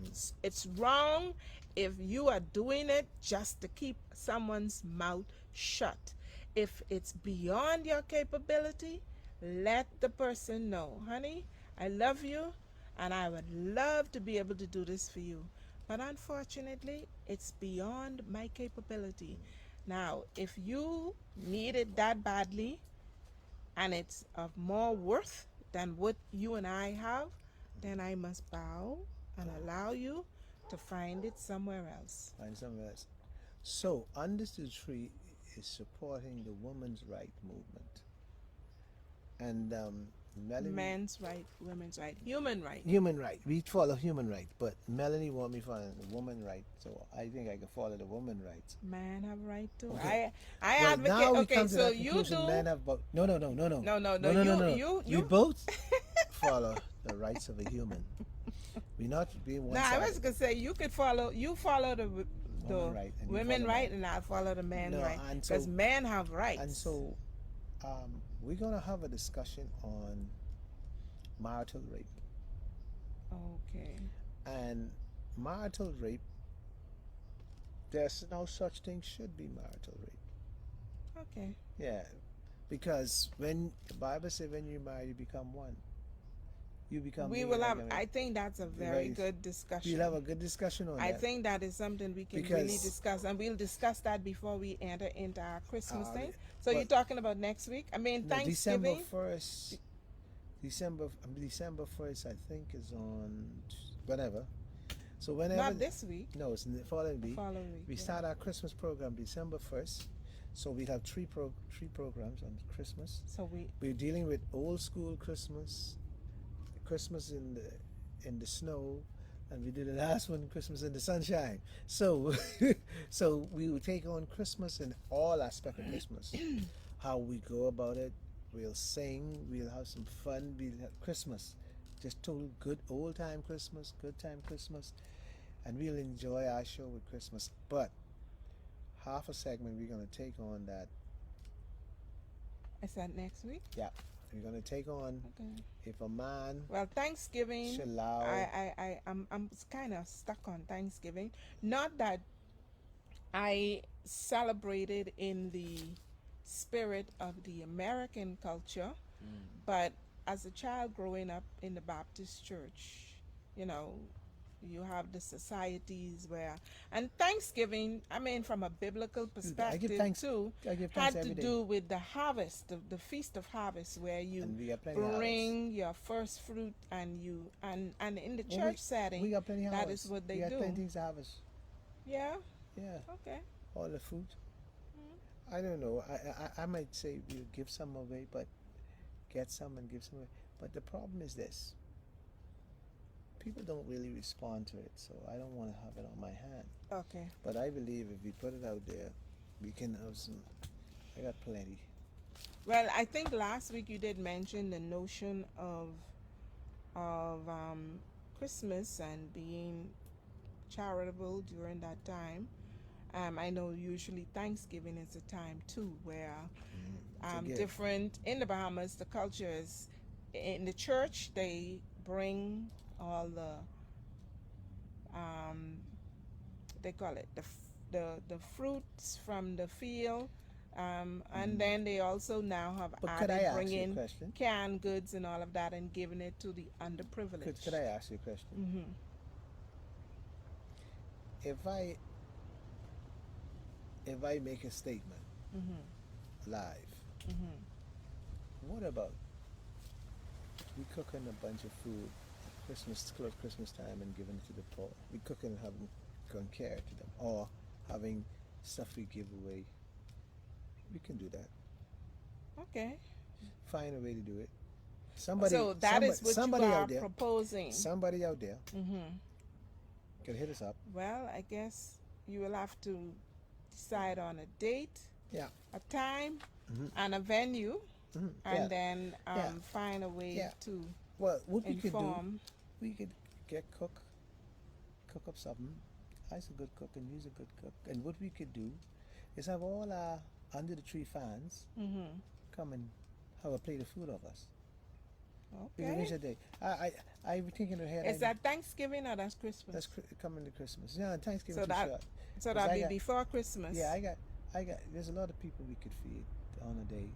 it's wrong if you are doing it just to keep someone's mouth shut. If it's beyond your capability, let the person know, honey, I love you and I would love to be able to do this for you. But unfortunately, it's beyond my capability. Now, if you need it that badly and it's of more worth than what you and I have, then I must bow and allow you to find it somewhere else. Find somewhere else. So, Under the Tree is supporting the women's right movement. And Melanie... Men's right, women's right, human right. Human right. We follow human right. But Melanie want me to follow the woman right. So, I think I can follow the woman rights. Man have right to. Okay. I Well, advocate. now we Okay, come to so that you conclusion, do. men have both. No. You. We both follow the rights of a human. We're not being one No, I sided. was gonna say you could follow. You follow the Woman right, and you women follow right, mine. and I follow the man No, right and because so- men have rights. And so, we're gonna have a discussion on marital rape. Okay. And marital rape, there's no such thing should be marital rape. Okay. Yeah, because when the Bible says when you marry, you become one. You become We me will and I have, can I think that's a very very. good We'll have discussion. a good discussion on I that think that is something we can really because discuss, and we'll discuss that before we enter into our Christmas uh, thing. So you're but talking about next week? I mean, no, December Thanksgiving? 1st, December 1st, I think is on whatever. So whenever, Not this week, no, it's in the following the week. following week. We Yeah. start our Christmas program December 1st. So we have three programs on Christmas. So We're dealing with old school Christmas, Christmas in the snow, and we did the last one, Christmas in the sunshine. So so we will take on Christmas and all aspect of Christmas. How we go about it, we'll sing, we'll have some fun, we'll have Christmas. Just total good old time Christmas, good time Christmas, and we'll enjoy our show with Christmas. But half a segment we're gonna take on that. is that next week? Yeah, we're gonna take on Okay. if a man Well, Thanksgiving, should allow. I'm kind of stuck on Thanksgiving. Not that I celebrated in the spirit of the American culture, but as a child growing up in the Baptist church, you know, you have the societies where, and Thanksgiving, I mean, from a biblical I give perspective thanks. too, I give thanks had to every day. do with the harvest, the feast of harvest, where you And we got plenty of harvest. bring your first fruit and you and in the Well, church setting, We got plenty of that harvest. is what they We got do. plenty things to harvest. Yeah. Yeah, Okay. all the fruit. Mhm. I don't know. I might say we'll give some away, but get some and give some away. But the problem is this: people don't really respond to it, so I don't want to have it on my hand. Okay. But I believe if we put it out there, we can have some. I got plenty. Well, I think last week you did mention the notion of Christmas and being charitable during that time. I know usually Thanksgiving is a time too where To give. different in the Bahamas the culture is in the church they bring all the um, they call it the fruits from the field, and then they also now have But could I added ask you a bringing question? canned goods and all of that and giving it to the underprivileged. Could I ask you a question? Mm-hmm. If I if I make a statement Mm-hmm. live, Mm-hmm. what about we cooking a bunch of food at Christmas, close Christmas time, and giving it to the poor? We cooking and having going care to them, or having stuff we give away. We can do that. Okay. Find a way to do it. Somebody, So that is what somebody you are out there, proposing. somebody out there Mm-hmm. can hit us up. Well, I guess you will have to decide on a date, Yeah. a time, Mhm. and a venue, and Yeah. then Yeah. find a way Yeah. to Well, what we could do, inform. we could get cook up something. I's a good cook and you's a good cook. And what we could do is have all our under the tree fans Mm-hmm. come and have a plate of food of us. We can Okay. finish a day. I was thinking ahead. Is that Thanksgiving or that's Christmas? that's coming to Christmas? Yeah, Thanksgiving So too that- short. so 'Cause that'll I be got- before Christmas. Yeah, I got. There's a lot of people we could feed on a day.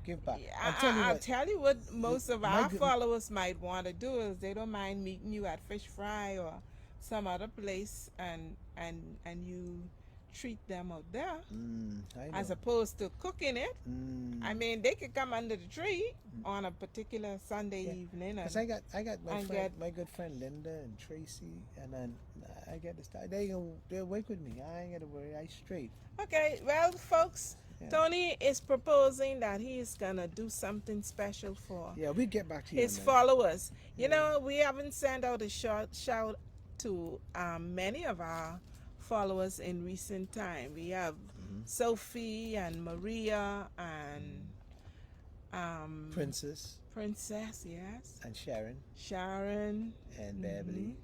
Give back. Yeah, I'll tell you what. what most of my our good- followers might want to do is they don't mind meeting you at Fish Fry or some other place and you treat them out there I know. as opposed to cooking it. I mean, they could come under the tree on a particular Sunday Yeah. evening. Cause And, I got my and friend, get- my good friend Linda and Tracy, and then I get this. They'll work with me. I ain't gotta worry. I straight. okay, well, folks, Yeah. Tony is proposing that he is gonna do something special for Yeah, we get back to you. his on that. followers. You know, we haven't sent out a shout to many of our followers in recent time. We have Sophie and Maria and Princess Princess, yes, and Sharon Sharon, and Beverly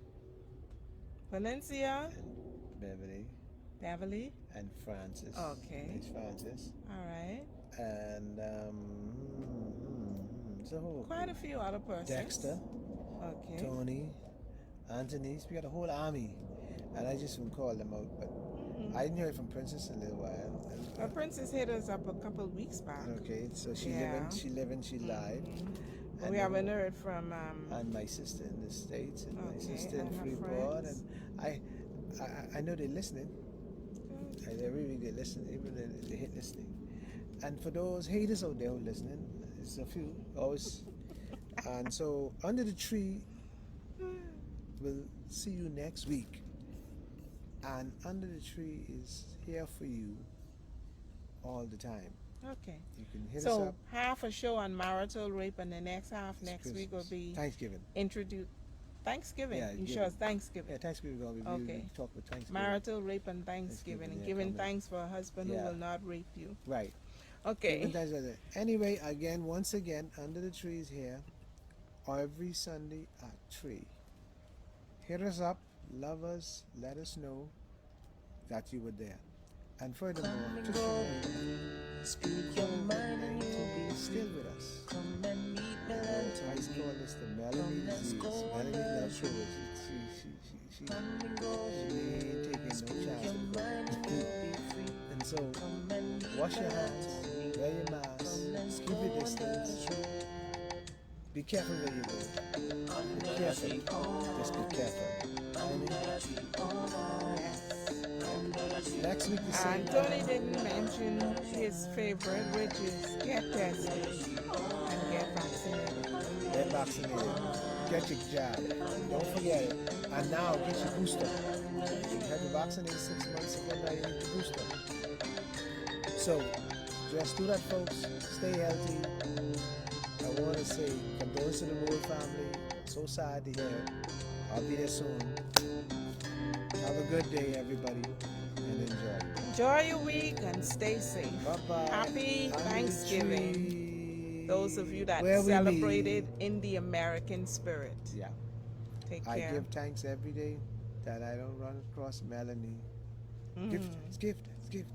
Valencia, and Beverly. and Francis. Okay. Miss Francis All right, and so quite a few other persons. Dexter, Okay. Tony, Anthony's. We got a whole army, and I just wouldn't call them out. But I didn't hear it from Princess in a little while. Well, Princess hit us up a couple of weeks back. Okay, so she Yeah. living, she live. But we then- haven't heard from. And my sister in the States, and my Okay, sister in and her Freeport, friends. and I know they're listening. They're really they listen, even they hit listening. And for those haters out there who listening, there's a few always. And so under the tree, we'll see you next week. And under the tree is here for you all the time. Okay. You can hit us So up. half a show on marital rape, and the next half It's next week will Christmas. be Thanksgiving. introduce Thanksgiving. Yeah, You giving. sure it's Thanksgiving? Yeah, Thanksgiving is going to be Okay. we talk about Thanksgiving. Marital rape and Thanksgiving, and yeah, giving coming. thanks for a husband Yeah. who will not rape you. Right. Okay. Anyway, again, once again, under the trees here, every Sunday at 3. Hit us up, love us, let us know that you were there. And furthermore, just remember, Speak your mind and you'll be still with us. Come and meet me and I call this the Melanie disease. Melanie loves showers. She ain't taking no chance. And so, wash your hands, wear your mask, keep your distance. Be careful where you go. Be careful. Just be careful. Next week the same. Tony didn't mention his favorite, which is get tested and get vaccinated. Get vaccinated. Get your jab. Don't forget it. And now get your booster. You had been vaccinated 6 months ago, now you need your booster. So, just do that, folks. Stay healthy. I want to say condolences to the Moore family. So sad to hear. I'll be there soon. Have a good day, everybody, and enjoy. Enjoy your week and stay safe. Bye-bye. Happy Under the Thanksgiving. tree. Those of you that Where we celebrated meet. in the American spirit. Yeah. Take I care. give thanks every day that I don't run across Melanie. Gift, it's gift, it's gift.